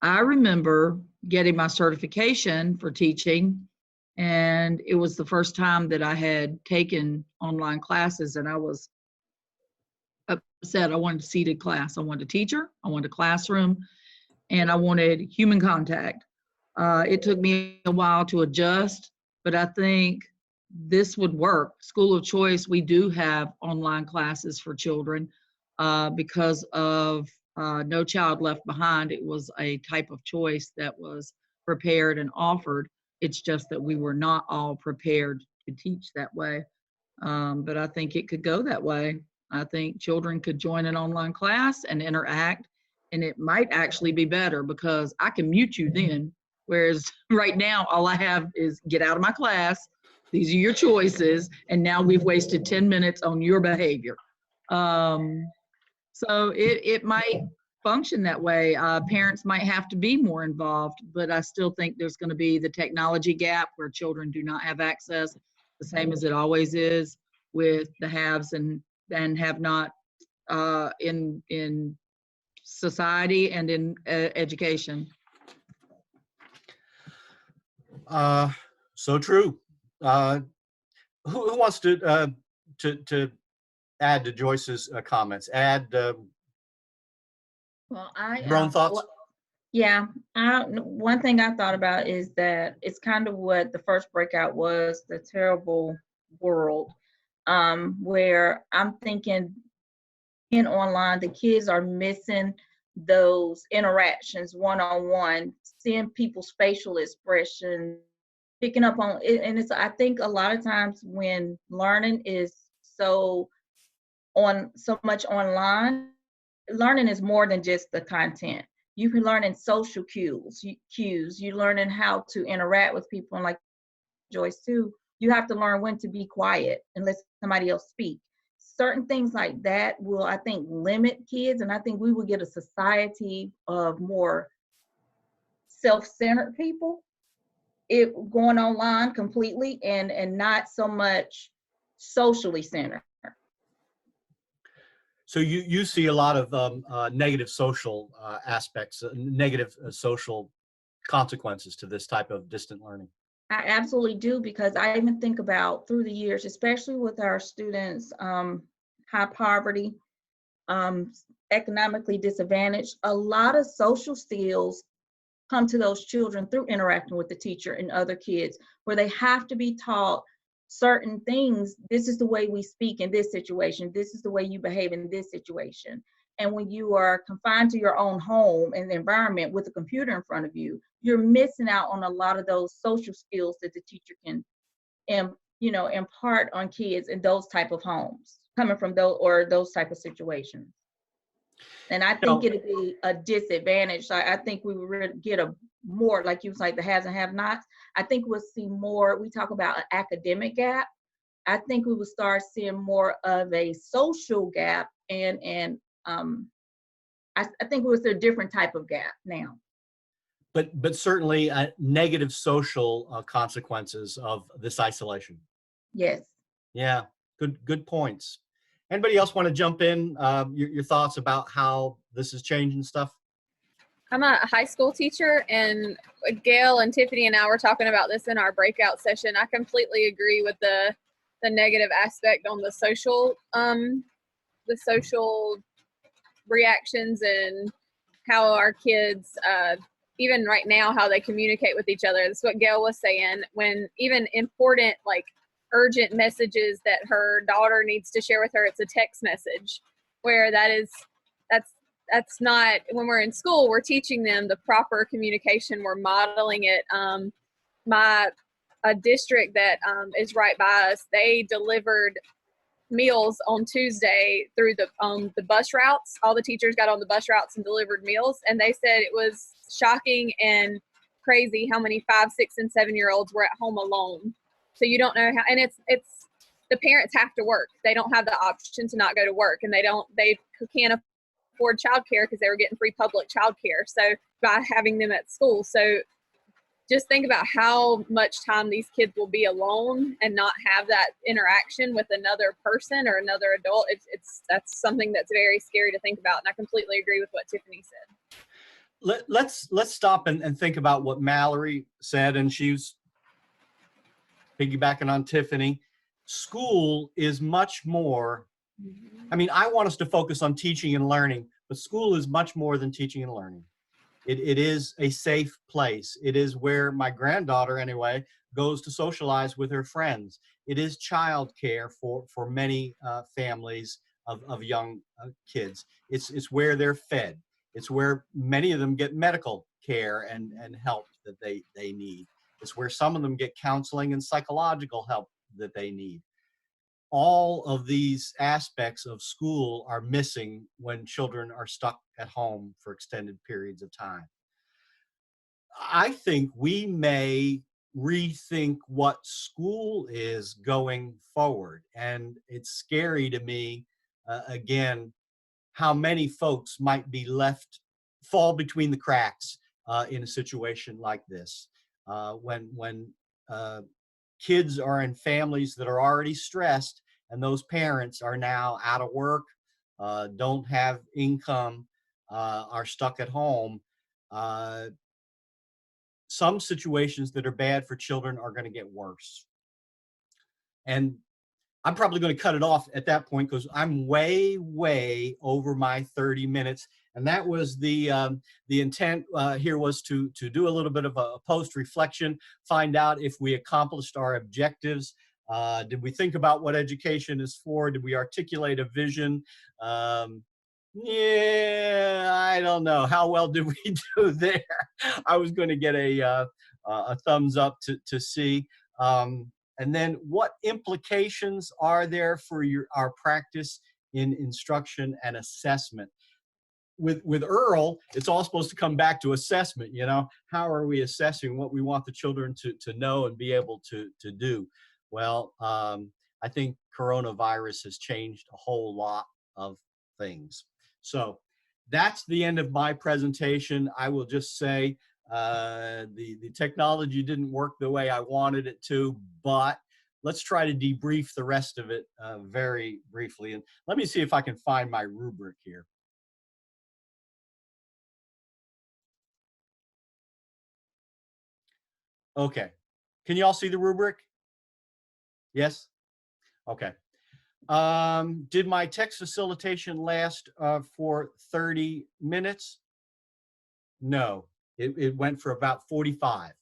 I remember getting my certification for teaching, and it was the first time that I had taken online classes, and I was upset. I wanted a seated class. I wanted a teacher, I wanted a classroom, and I wanted human contact. It took me a while to adjust, but I think this would work. School of Choice, we do have online classes for children because of No Child Left Behind. It was a type of choice that was prepared and offered. It's just that we were not all prepared to teach that way. But I think it could go that way. I think children could join an online class and interact, and it might actually be better because I can mute you then. Whereas right now, all I have is get out of my class. These are your choices. And now we've wasted 10 minutes on your behavior. So it might function that way. Parents might have to be more involved, but I still think there's going to be the technology gap where children do not have access, the same as it always is with the haves and have not in society and in education. So true. Who wants to add to Joyce's comments? Add Well, your own thoughts? Yeah, one thing I thought about is that it's kind of what the first breakout was, the terrible world, where I'm thinking in online, the kids are missing those interactions one-on-one, seeing people's facial expression, picking up on it. And it's, I think a lot of times when learning is so much online, learning is more than just the content. You can learn in social cues. You're learning how to interact with people. And like Joyce too, you have to learn when to be quiet and let somebody else speak. Certain things like that will, I think, limit kids. And I think we will get a society of more self-centered people, it going online completely and not so much socially centered. So you see a lot of negative social aspects, negative social consequences to this type of distant learning. I absolutely do, because I even think about through the years, especially with our students, high poverty, economically disadvantaged, a lot of social skills come to those children through interacting with the teacher and other kids, where they have to be taught certain things. This is the way we speak in this situation. This is the way you behave in this situation. And when you are confined to your own home and environment with a computer in front of you, you're missing out on a lot of those social skills that the teacher can, impart on kids in those type of homes, coming from those type of situations. And I think it'd be a disadvantage. I think we would get a more, like you was like, the haves and have-nots. I think we'll see more. We talk about an academic gap. I think we will start seeing more of a social gap, and I think it was a different type of gap now. But certainly negative social consequences of this isolation. Yes. Yeah, good points. Anybody else want to jump in? Your thoughts about how this is changing stuff? I'm a high school teacher, and Gail and Tiffany and I were talking about this in our breakout session. I completely agree with the the negative aspect on the social reactions and how our kids, even right now, how they communicate with each other. That's what Gail was saying. When even important, like urgent messages that her daughter needs to share with her, it's a text message, where that's not, when we're in school, we're teaching them the proper communication. We're modeling it. A district that is right by us, they delivered meals on Tuesday through the bus routes. All the teachers got on the bus routes and delivered meals, and they said it was shocking and crazy how many 5, 6, and 7-year-olds were at home alone. So you don't know how, and it's the parents have to work. They don't have the option to not go to work, and they can't afford childcare because they were getting free public childcare. So by having them at school, so just think about how much time these kids will be alone and not have that interaction with another person or another adult. That's something that's very scary to think about. And I completely agree with what Tiffany said. Let's stop and think about what Mallory said, and she's piggybacking on Tiffany. School is much more, I mean, I want us to focus on teaching and learning, but school is much more than teaching and learning. It is a safe place. It is where my granddaughter, anyway, goes to socialize with her friends. It is childcare for many families of young kids. It's where they're fed. It's where many of them get medical care and help that they need. It's where some of them get counseling and psychological help that they need. All of these aspects of school are missing when children are stuck at home for extended periods of time. I think we may rethink what school is going forward. And it's scary to me, again, how many folks might be fall between the cracks in a situation like this. When kids are in families that are already stressed, and those parents are now out of work, don't have income, are stuck at home. Some situations that are bad for children are going to get worse. And I'm probably going to cut it off at that point because I'm way over my 30 minutes. And that was the intent here was to do a little bit of a post reflection, find out if we accomplished our objectives. Did we think about what education is for? Did we articulate a vision? Yeah, I don't know. How well did we do there? I was going to get a thumbs up to see. And then what implications are there for our practice in instruction and assessment? With Earl, it's all supposed to come back to assessment. You know, how are we assessing what we want the children to know and be able to do? Well, I think coronavirus has changed a whole lot of things. So that's the end of my presentation. I will just say the technology didn't work the way I wanted it to, but let's try to debrief the rest of it very briefly. And let me see if I can find my rubric here. Okay. Can you all see the rubric? Yes? Okay. Did my text facilitation last for 30 minutes? No, it went for about 45.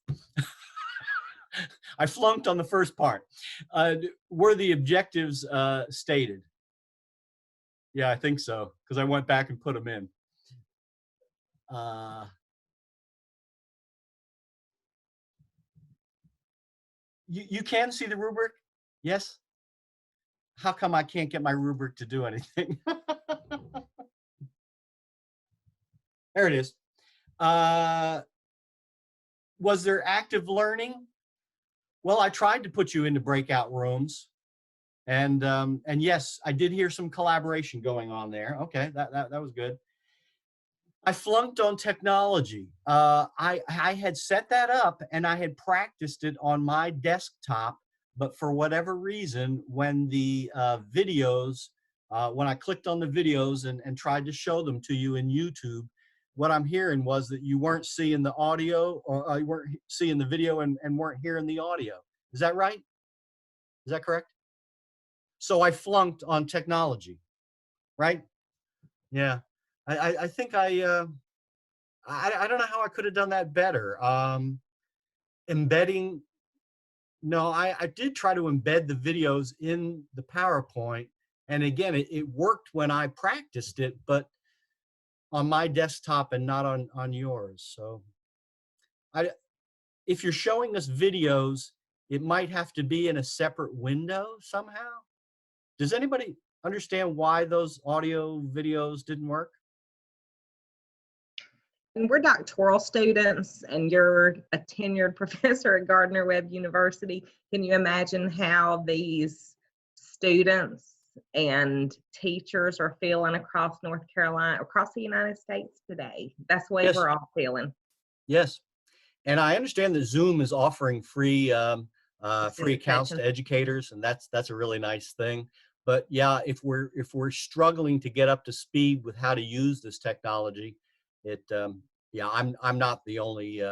I flunked on the first part. Were the objectives stated? Yeah, I think so, because I went back and put them in. You can see the rubric? Yes? How come I can't get my rubric to do anything? There it is. Was there active learning? Well, I tried to put you into breakout rooms, and yes, I did hear some collaboration going on there. Okay, that was good. I flunked on technology. I had set that up and I had practiced it on my desktop, but for whatever reason, when the videos, when I clicked on the videos and tried to show them to you in YouTube, what I'm hearing was that you weren't seeing the audio, or you weren't seeing the video and weren't hearing the audio. Is that right? Is that correct? so I flunked on technology, right? Yeah, I think I don't know how I could have done that better. Embedding, no, I did try to embed the videos in the PowerPoint, and again, it worked when I practiced it, but on my desktop and not on yours. So if you're showing us videos, it might have to be in a separate window somehow. Does anybody understand why those audio videos didn't work? And we're doctoral students, and you're a tenured professor at Gardner Webb University. Can you imagine how these students and teachers are feeling across North Carolina, across the United States today? That's the way Yes. we're all feeling. Yes. And I understand that Zoom is offering free accounts to educators, and that's a really nice thing. But yeah, if we're struggling to get up to speed with how to use this technology, yeah, I'm not the only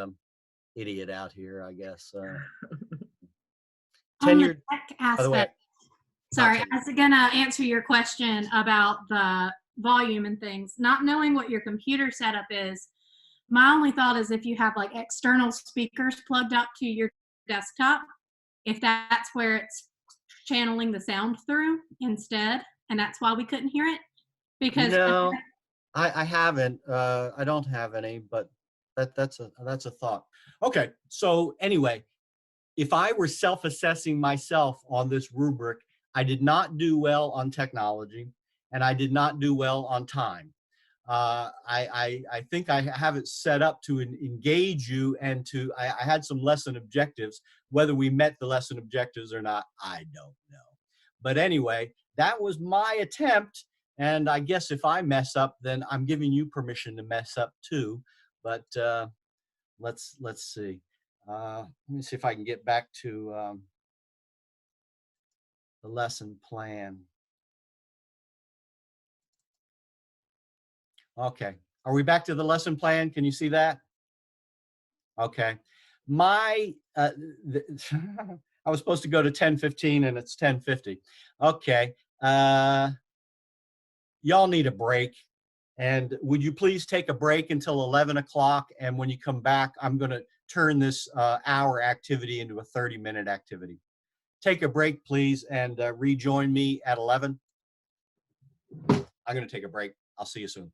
idiot out here, I guess. On the Tenured, tech by the way, aspect, not sorry, tenured. I was gonna answer your question about the volume and things. Not knowing what your computer setup is, my only thought is if you have like external speakers plugged up to your desktop, if that's where it's channeling the sound through instead, and that's why we couldn't hear it. Because No, I haven't. I don't have any, but that's a thought. Okay, so anyway, if I were self-assessing myself on this rubric, I did not do well on technology, and I did not do well on time. I think I have it set up to engage you and I had some lesson objectives. Whether we met the lesson objectives or not, I don't know. But anyway, that was my attempt. And I guess if I mess up, then I'm giving you permission to mess up too. But let's see. Let me see if I can get back to the lesson plan. Okay. Are we back to the lesson plan? Can you see that? Okay. My, I was supposed to go to 10:15 and it's 10:50. Okay. Y'all need a break. And would you please take a break until 11 o'clock? And when you come back, I'm going to turn this hour activity into a 30-minute activity. Take a break, please, and rejoin me at 11. I'm going to take a break. I'll see you soon.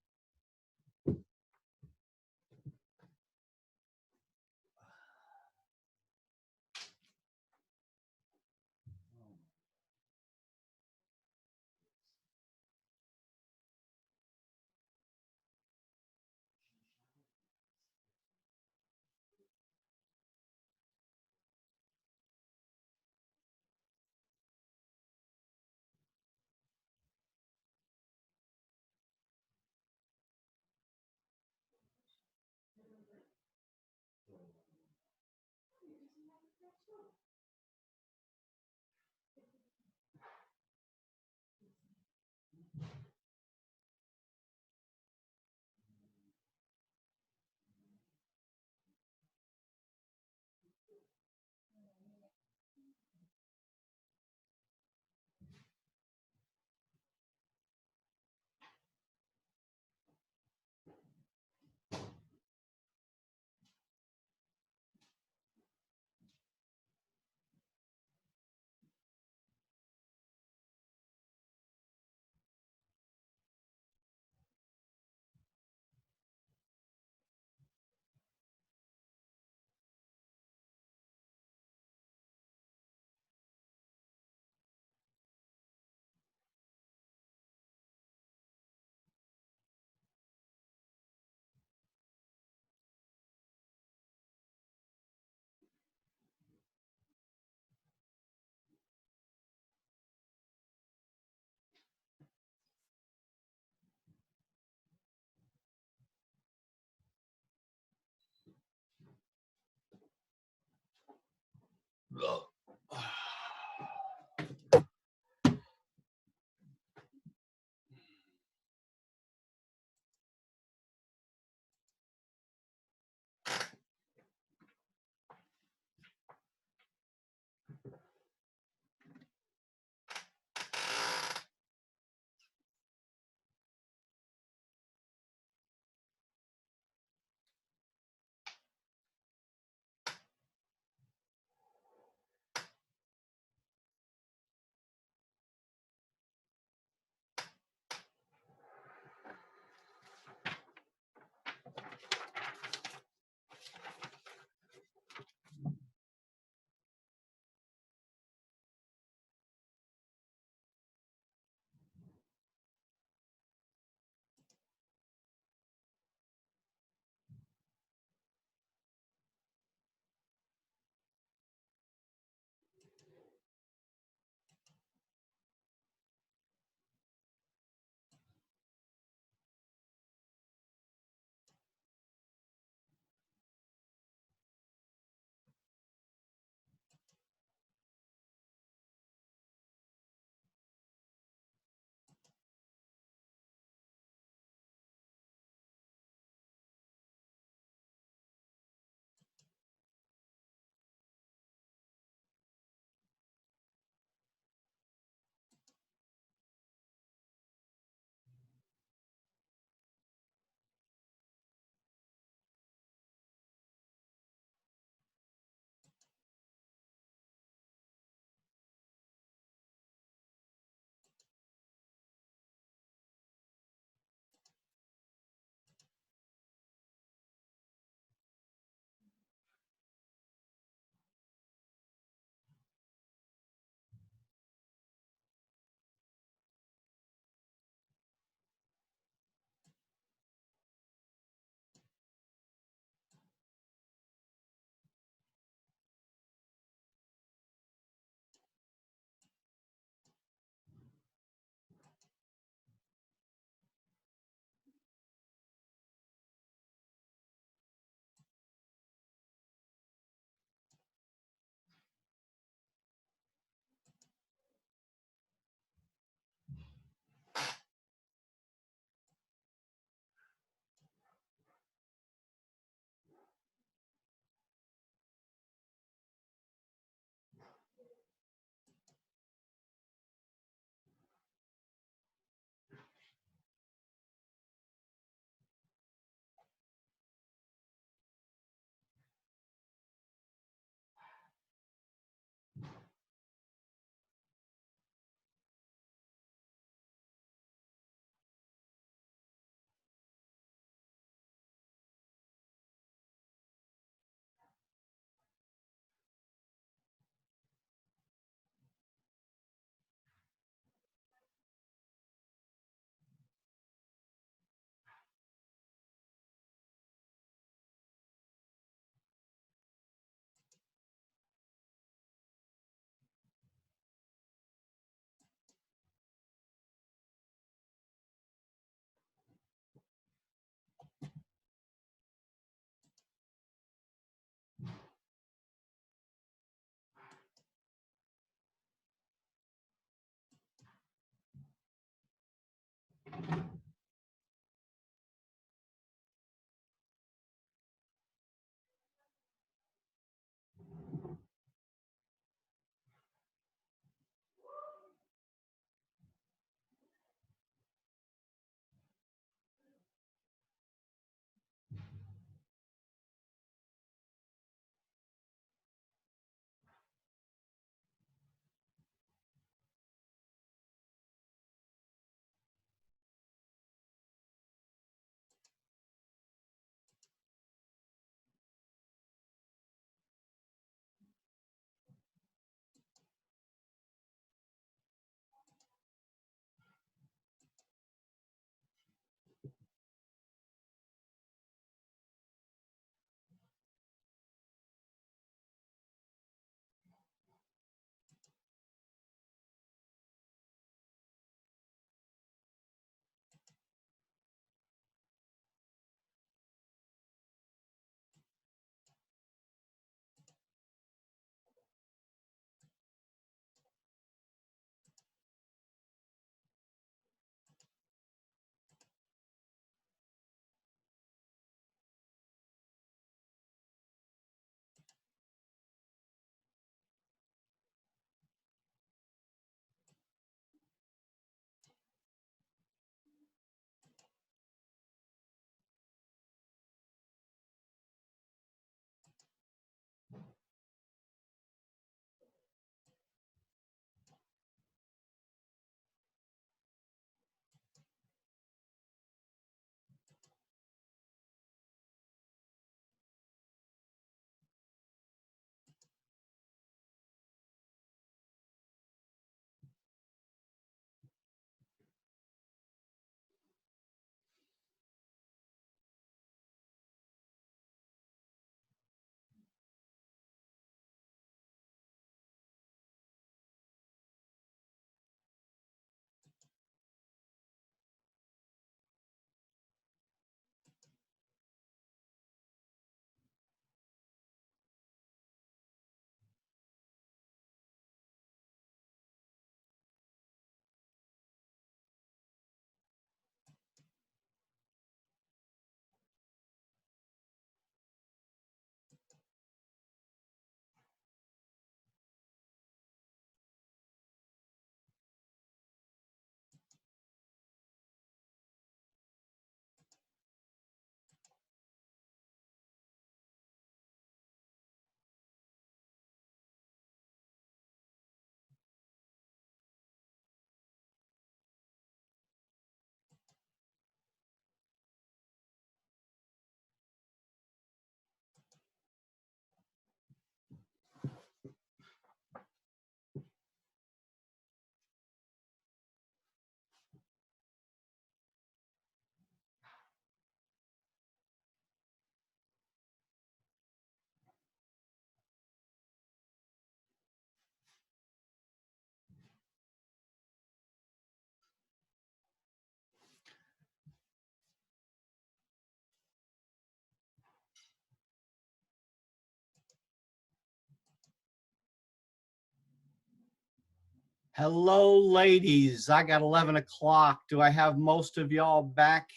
Hello, ladies. I got 11 o'clock. Do I have most of y'all back?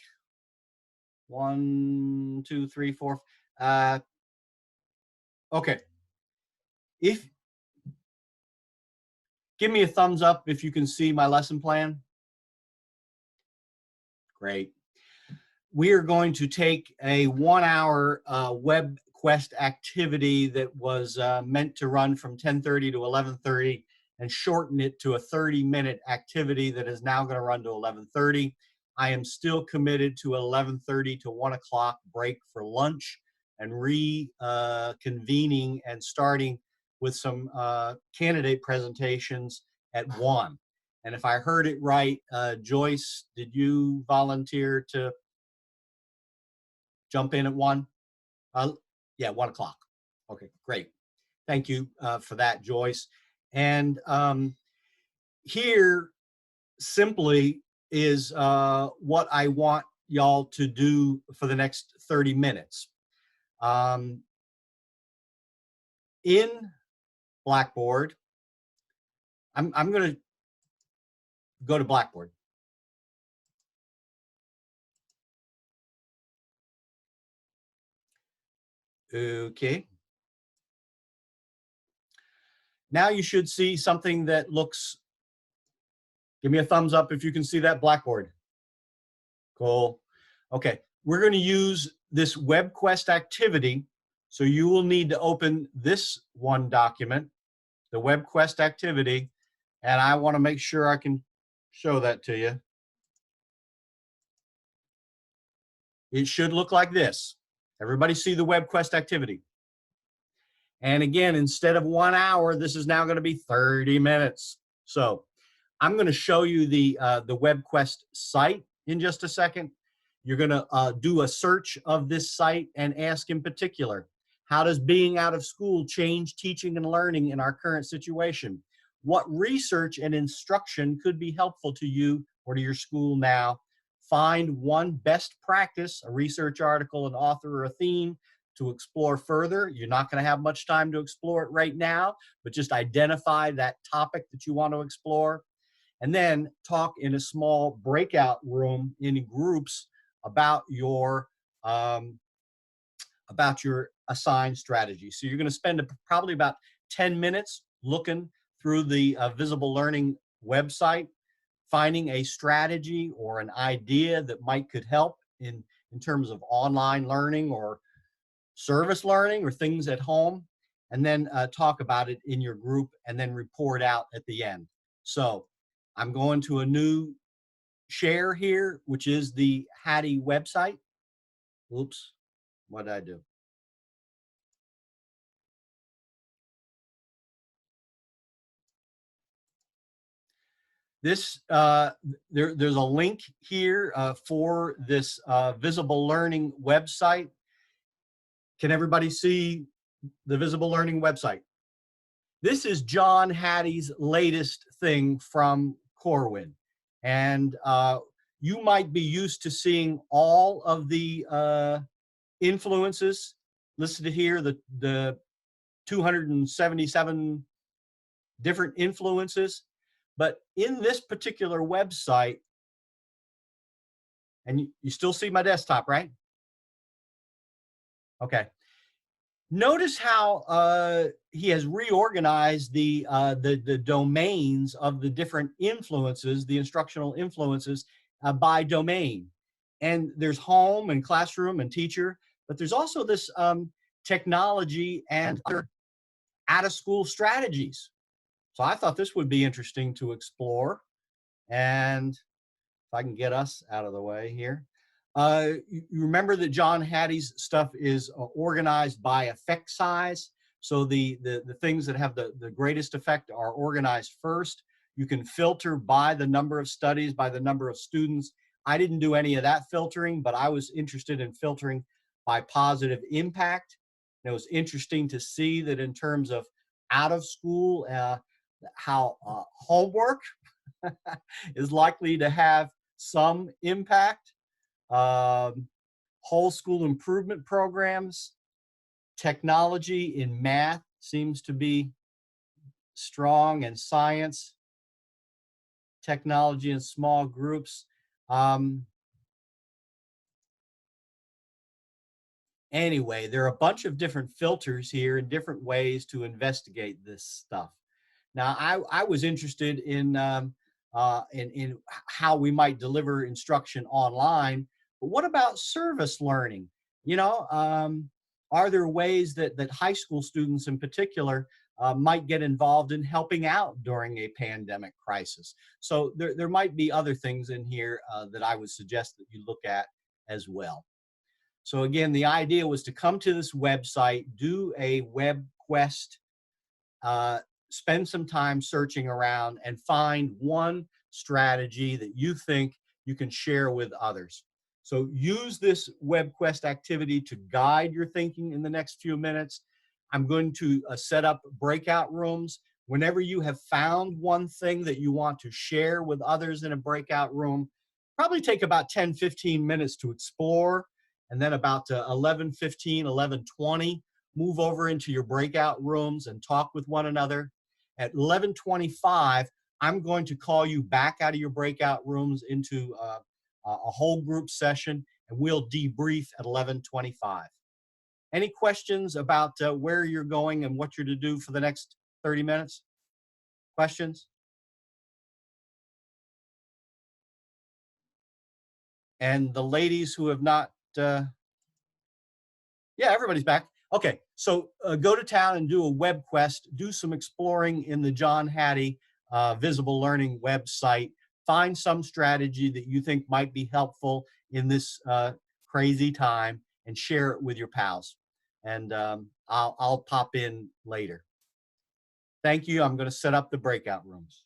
1, 2, 3, 4. Okay. Give me a thumbs up if you can see my lesson plan. Great. We are going to take a 1-hour web quest activity that was meant to run from 10:30 to 11:30 and shorten it to a 30-minute activity that is now going to run to 11:30. I am still committed to 11:30 to 1 o'clock break for lunch and reconvening and starting with some candidate presentations at 1. And if I heard it right, Joyce, did you volunteer to jump in at 1? Yeah, 1 o'clock. Okay, great. Thank you for that, Joyce. And here simply is what I want y'all to do for the next 30 minutes. In Blackboard, I'm going to go to Blackboard. Okay. Now you should see something that looks, give me a thumbs up if you can see that Blackboard. Cool. Okay, we're going to use this web quest activity. So you will need to open this one document, the web quest activity, and I want to make sure I can show that to you. It should look like this. Everybody see the web quest activity? And again, instead of 1 hour, this is now going to be 30 minutes. So I'm going to show you the web quest site in just a second. You're going to do a search of this site and ask in particular, how does being out of school change teaching and learning in our current situation? What research and instruction could be helpful to you or to your school now? Find one best practice, a research article, an author, or a theme to explore further. You're not going to have much time to explore it right now, but just identify that topic that you want to explore. And then talk in a small breakout room in groups about your assigned strategy. So you're going to spend probably about 10 minutes looking through the Visible Learning website, finding a strategy or an idea that could help in terms of online learning or service learning or things at home, and then talk about it in your group and then report out at the end. So I'm going to a new share here, which is the Hattie website. Oops, what did I do? This, there's a link here for this Visible Learning website. Can everybody see the Visible Learning website? This is John Hattie's latest thing from Corwin. And you might be used to seeing all of the influences listed here, the 277 different influences. But in this particular website, and you still see my desktop, right? Okay. Notice how he has reorganized the domains of the different influences, the instructional influences by domain. And there's home and classroom and teacher, but there's also this technology and out of school strategies. So I thought this would be interesting to explore. And if I can get us out of the way here. You remember that John Hattie's stuff is organized by effect size. So the things that have the greatest effect are organized first. You can filter by the number of studies, by the number of students. I didn't do any of that filtering, but I was interested in filtering by positive impact. And it was interesting to see that in terms of out of school, how homework is likely to have some impact. Whole school improvement programs, technology in math seems to be strong, and science. technology in small groups. Anyway, there are a bunch of different filters here and different ways to investigate this stuff. Now, I was interested in how we might deliver instruction online, but what about service learning? You know, are there ways that high school students in particular might get involved in helping out during a pandemic crisis? So there might be other things in here that I would suggest that you look at as well. So again, the idea was to come to this website, do a web quest, spend some time searching around and find one strategy that you think you can share with others. So use this web quest activity to guide your thinking in the next few minutes. I'm going to set up breakout rooms. Whenever you have found one thing that you want to share with others in a breakout room, probably take about 10-15 minutes to explore, and then about 11:15, 11:20, move over into your breakout rooms and talk with one another. At 11:25, I'm going to call you back out of your breakout rooms into a whole group session, and we'll debrief at 11:25. Any questions about where you're going and what you're to do for the next 30 minutes? Questions? And the ladies who have not, yeah, everybody's back. Okay, so go to town and do a web quest, do some exploring in the John Hattie Visible Learning website, find some strategy that you think might be helpful in this crazy time and share it with your pals. And I'll pop in later. Thank you. I'm going to set up the breakout rooms.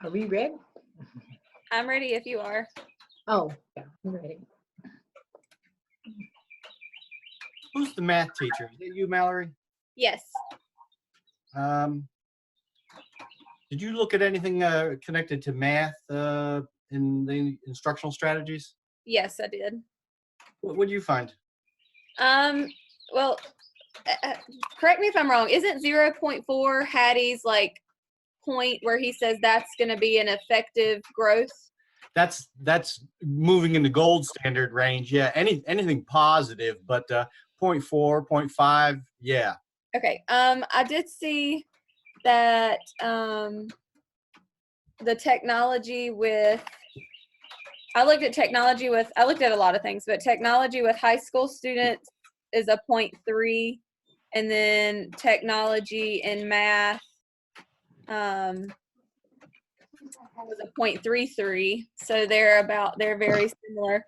Are we ready? I'm ready if you are. Oh, yeah, I'm ready. Who's the math teacher? Is it you, Mallory? Yes. Did you look at anything connected to math in the instructional strategies? Yes, I did. What did you find? Well, correct me if I'm wrong. Isn't 0.4 Hattie's like point where he says that's going to be an effective growth? That's moving in the gold standard range. Yeah, anything positive, but 0.4, 0.5, yeah. Okay. I did see that the technology with, I looked at a lot of things, but technology with high school students is a 0.3, and then technology and math was a 0.33. So they're very similar.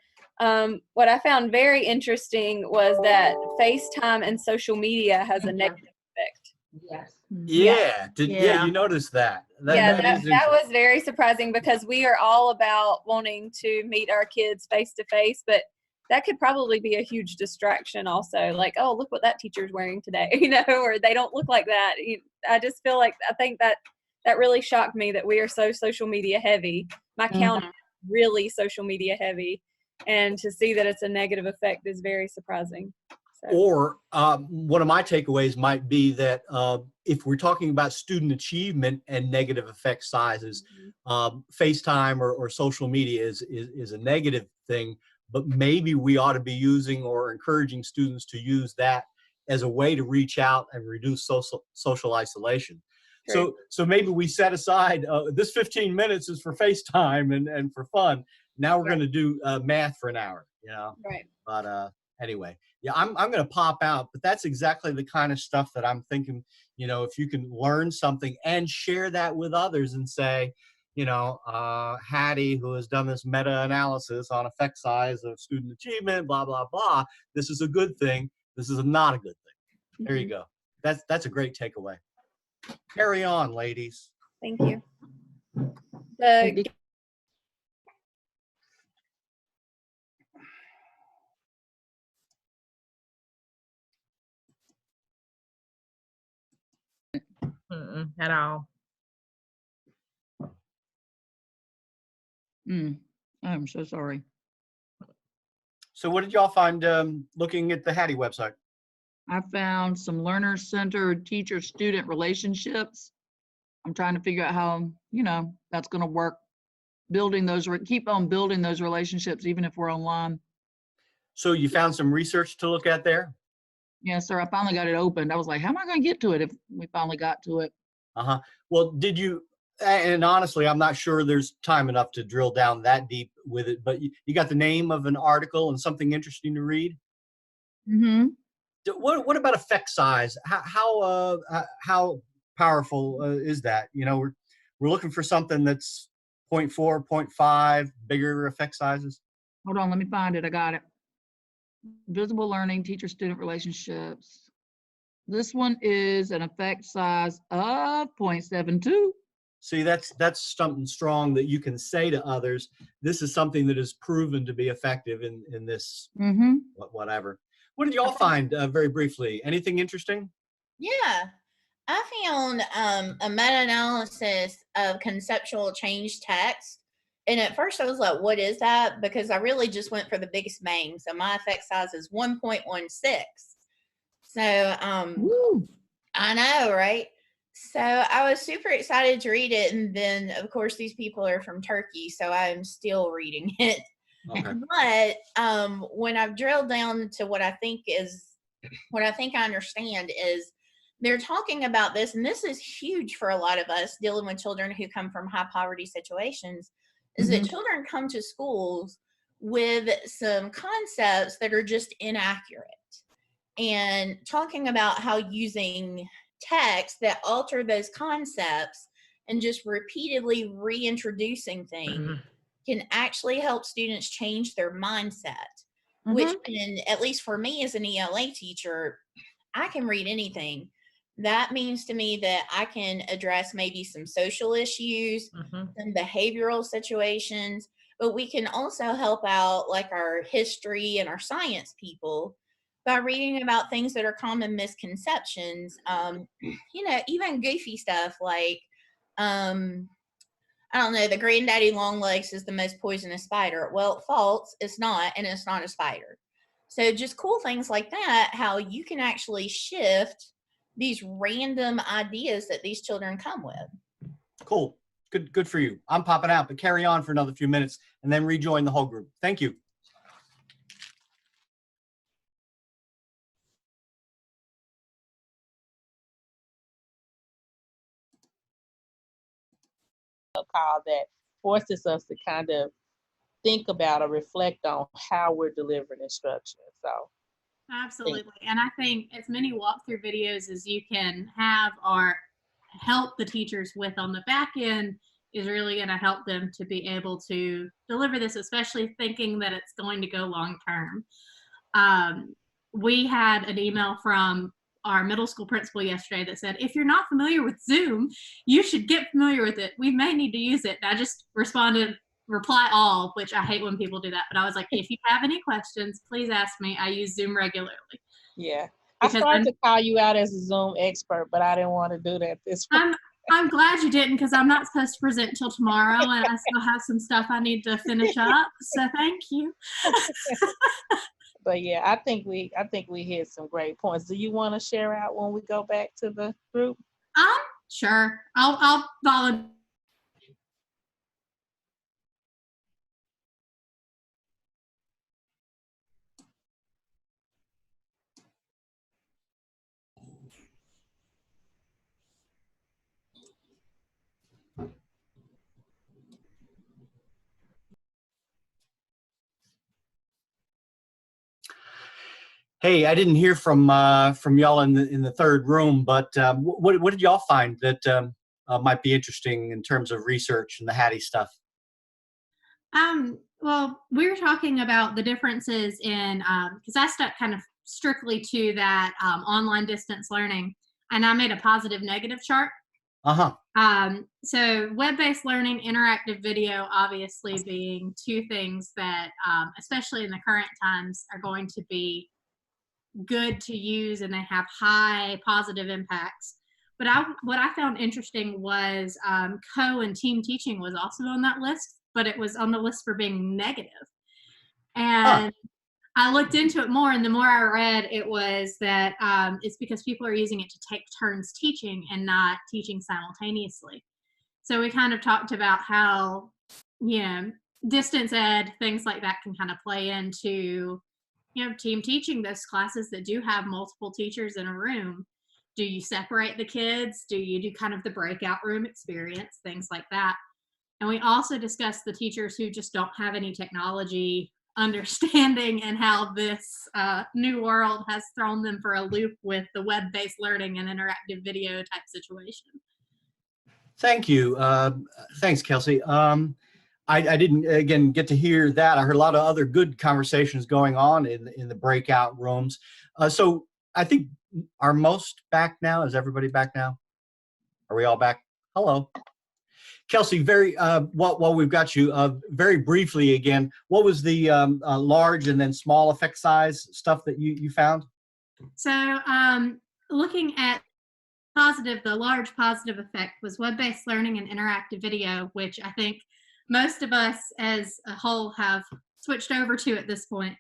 What I found very interesting was that FaceTime and social media has a negative effect. Yes. Yeah. Yeah. You noticed that. Yeah, That is that was very surprising because we are all about wanting to meet our kids face to face, but that could probably be a huge distraction also. Like, oh, look what that teacher's wearing today, or they don't look like that. I just feel like, I think that really shocked me that we are so social media heavy. My county is really social media heavy, and to see that it's a negative effect is very surprising. So. Or one of my takeaways might be that if we're talking about student achievement and negative effect sizes, FaceTime or social media is a negative thing, but maybe we ought to be using or encouraging students to use that as a way to reach out and reduce social isolation. True. So maybe we set aside this 15 minutes is for FaceTime and for fun. Now we're going to do math for an hour, Right. But anyway, yeah, I'm going to pop out, but that's exactly the kind of stuff that I'm thinking, if you can learn something and share that with others and say, Hattie, who has done this meta-analysis on effect size of student achievement, blah, blah, blah. This is a good thing. This is not a good thing. There you go. That's a great takeaway. Carry on, ladies. Thank you. At all. I'm so sorry. So what did y'all find looking at the Hattie website? I found some learner-centered teacher-student relationships. I'm trying to figure out how, that's going to work. Keep on building those relationships, even if we're online. So you found some research to look at there? Yes, sir. I finally got it opened. I was like, how am I going to get to it if we finally got to it? Well, and honestly, I'm not sure there's time enough to drill down that deep with it, but you got the name of an article and something interesting to read? Mm-hmm. What about effect size? How powerful is that? We're looking for something that's 0.4, 0.5, bigger effect sizes. Hold on, let me find it. I got it. Visible learning, teacher-student relationships. This one is an effect size of 0.72. See, that's something strong that you can say to others. This is something that is proven to be effective in this whatever. What did y'all find very briefly? Anything interesting? Yeah, I found a meta-analysis of conceptual change text. And at first I was like, what is that? Because I really just went for the biggest bang. So my effect size is 1.16. So I know, right? So I was super excited to read it. And then, of course, these people are from Turkey, so I'm still reading it. Okay. But when I've drilled down to what I think I understand is they're talking about this, and this is huge for a lot of us dealing with children who come from high poverty situations, is that children come to schools with some concepts that are just inaccurate. And talking about how using text that alter those concepts and just repeatedly reintroducing things can actually help students change their mindset, which can, at least for me as an ELA teacher, I can read anything. that means to me that I can address maybe some social issues, Mhm. some behavioral situations, but we can also help out like our history and our science people by reading about things that are common misconceptions. Even goofy stuff like, I don't know, the granddaddy longlegs is the most poisonous spider. Well, false, it's not, and it's not a spider. So just cool things like that, how you can actually shift these random ideas that these children come with. Cool. Good for you. I'm popping out, but carry on for another few minutes and then rejoin the whole group. Thank you. Call that forces us to kind of think about or reflect on how we're delivering instruction. So Absolutely. And I think as many walkthrough videos as you can have or help the teachers with on the back end is really going to help them to be able to deliver this, especially thinking that it's going to go long term. We had an email from our middle school principal yesterday that said, if you're not familiar with Zoom, you should get familiar with it. We may need to use it. And I just responded, reply all, which I hate when people do that. But I was like, if you have any questions, please ask me. I use Zoom regularly. yeah, I Because started to call you out as a Zoom expert, but I didn't want to do that this week. I'm glad you didn't, because I'm not supposed to present till tomorrow, and I still have some stuff I need to finish up. So thank you. But yeah, I think we hit some great points. Do you want to share out when we go back to the group? Sure. I'll volunteer. Hey, I didn't hear from y'all in the third room, but what did y'all find that might be interesting in terms of research and the Hattie stuff? Well, we were talking about the differences in, because I stuck kind of strictly to that online distance learning, and I made a positive negative chart. Uh-huh. So web-based learning, interactive video, obviously being two things that, especially in the current times, are going to be good to use, and they have high positive impacts. But what I found interesting was co and team teaching was also on that list, but it was on the list for being negative. And I looked into it more, and the more I read, it was that it's because people are using it to take turns teaching and not teaching simultaneously. So we kind of talked about how, distance ed, things like that can kind of play into, team teaching, those classes that do have multiple teachers in a room. Do you separate the kids? Do you do kind of the breakout room experience, things like that? And we also discussed the teachers who just don't have any technology understanding and how this new world has thrown them for a loop with the web-based learning and interactive video type situation. Thank you. Thanks, Kelsey. I didn't, again, get to hear that. I heard a lot of other good conversations going on in the breakout rooms. So I think, are most back now? Is everybody back now? Are we all back? Hello. Kelsey, while we've got you, very briefly again, what was the large and then small effect size stuff that you found? So looking at the large positive effect was web-based learning and interactive video, which I think most of us as a whole have switched over to at this point.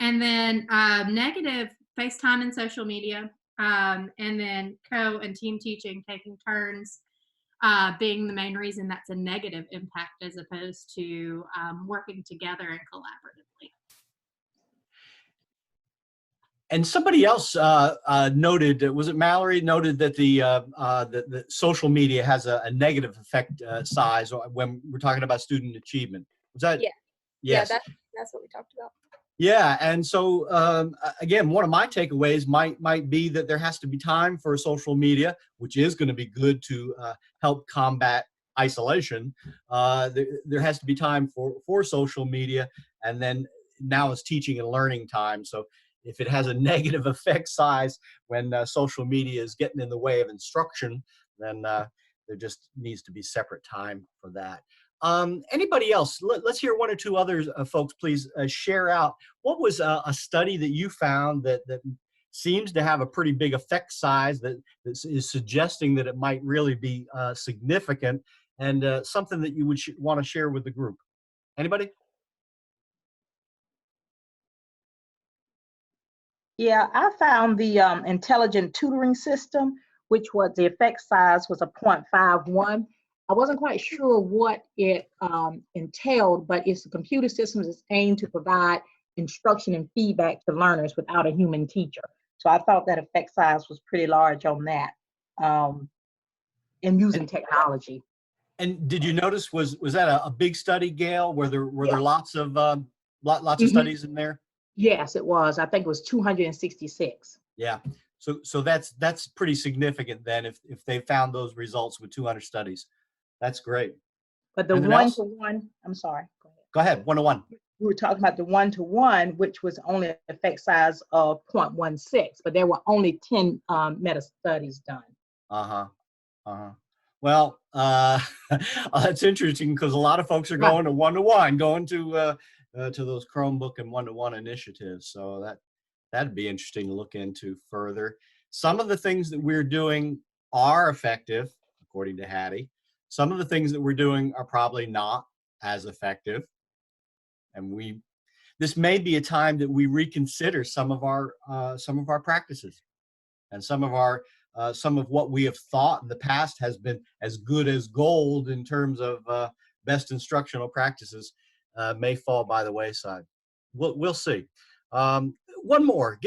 And then negative, FaceTime and social media, and then co and team teaching, taking turns, being the main reason that's a negative impact as opposed to working together and collaboratively. And somebody else noted, was it Mallory, noted that the social media has a negative effect size when we're talking about student achievement. Was that? Yeah. Yes. Yeah, that's what we talked about. Yeah, and so again, one of my takeaways might be that there has to be time for social media, which is going to be good to help combat isolation. There has to be time for social media, and then now is teaching and learning time. So if it has a negative effect size when social media is getting in the way of instruction, then there just needs to be separate time for that. Anybody else? Let's hear one or two others, folks, please share out. What was a study that you found that seems to have a pretty big effect size that is suggesting that it might really be significant, and something that you would want to share with the group? Anybody? Yeah, I found the intelligent tutoring system, which was the effect size was a 0.51. I wasn't quite sure what it entailed, but it's a computer system that's aimed to provide instruction and feedback to learners without a human teacher. So I thought that effect size was pretty large on that, and using technology. And did you notice, was that a big study, Gail? Were there Yeah. lots of lots of Mhm. studies in there? Yes, it was. I think it was 266. Yeah. So that's pretty significant then if they found those results with 200 studies. That's great. But the Anything else? one-to-one, I'm sorry. Go ahead. Go ahead. 101. We were talking about the one-to-one, which was only an effect size of 0.16, but there were only 10 meta studies done. Uh-huh. Uh-huh. Well, that's interesting because a lot of folks are Right. going to one-to-one, going to those Chromebook and one-to-one initiatives. So that'd be interesting to look into further. Some of the things that we're doing are effective, according to Hattie. Some of the things that we're doing are probably not as effective. And this may be a time that we reconsider some of our practices, and some of what we have thought in the past has been as good as gold in terms of best instructional practices may fall by the wayside. We'll see. One more,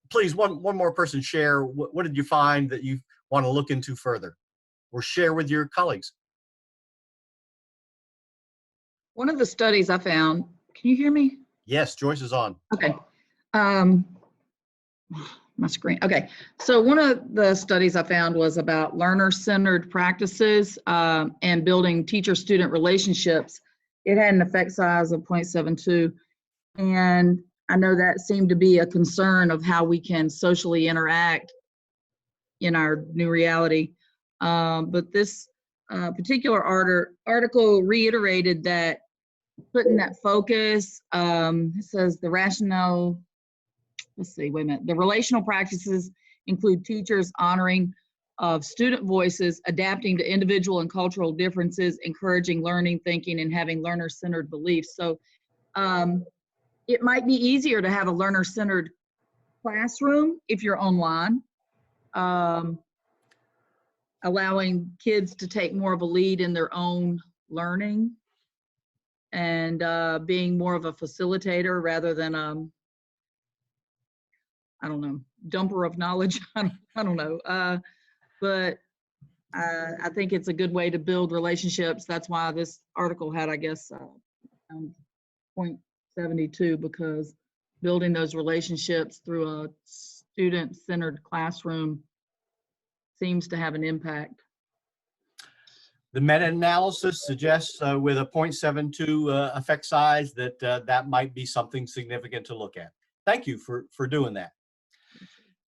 please. One more person share. What did you find that you want to look into further, or share with your colleagues? One of the studies I found, can you hear me? Yes, Joyce is on. Okay. My screen. Okay. So one of the studies I found was about learner-centered practices and building teacher-student relationships. It had an effect size of 0.72. And I know that seemed to be a concern of how we can socially interact in our new reality. But this particular article reiterated that putting that focus, it says the rationale, let's see, wait a minute. The relational practices include teachers honoring of student voices, adapting to individual and cultural differences, encouraging learning, thinking, and having learner-centered beliefs. So it might be easier to have a learner-centered classroom if you're online, allowing kids to take more of a lead in their own learning, and being more of a facilitator rather than I don't know, dumper of knowledge. I don't know. But I think it's a good way to build relationships. That's why this article had, I guess, 0.72, because building those relationships through a student-centered classroom seems to have an impact. The meta-analysis suggests with a 0.72 effect size that that might be something significant to look at. Thank you for doing that.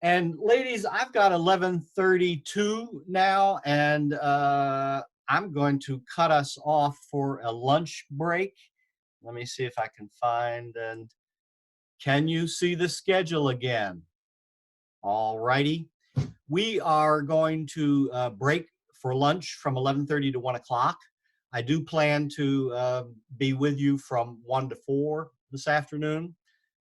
And ladies, I've got 11:32 now, and I'm going to cut us off for a lunch break. Let me see if I can find, and can you see the schedule again? All righty. We are going to break for lunch from 11:30 to 1 o'clock. I do plan to be with you from 1 to 4 this afternoon.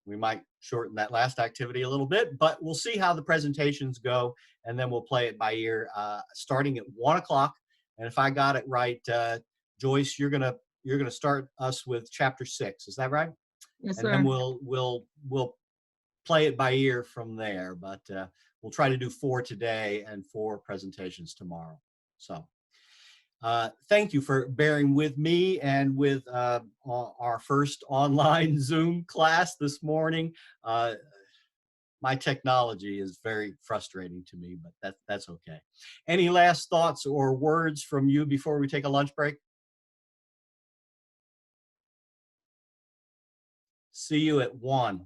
We might shorten that last activity a little bit, but we'll see how the presentations go, and then we'll play it by ear starting at 1 o'clock. And if I got it right, Joyce, you're gonna start us with chapter 6. Is that right? Yes, And sir. then we'll play it by ear from there. But we'll try to do 4 today and 4 presentations tomorrow. So thank you for bearing with me and with our first online Zoom class this morning. My technology is very frustrating to me, but that's okay. Any last thoughts or words from you before we take a lunch break? See you at 1.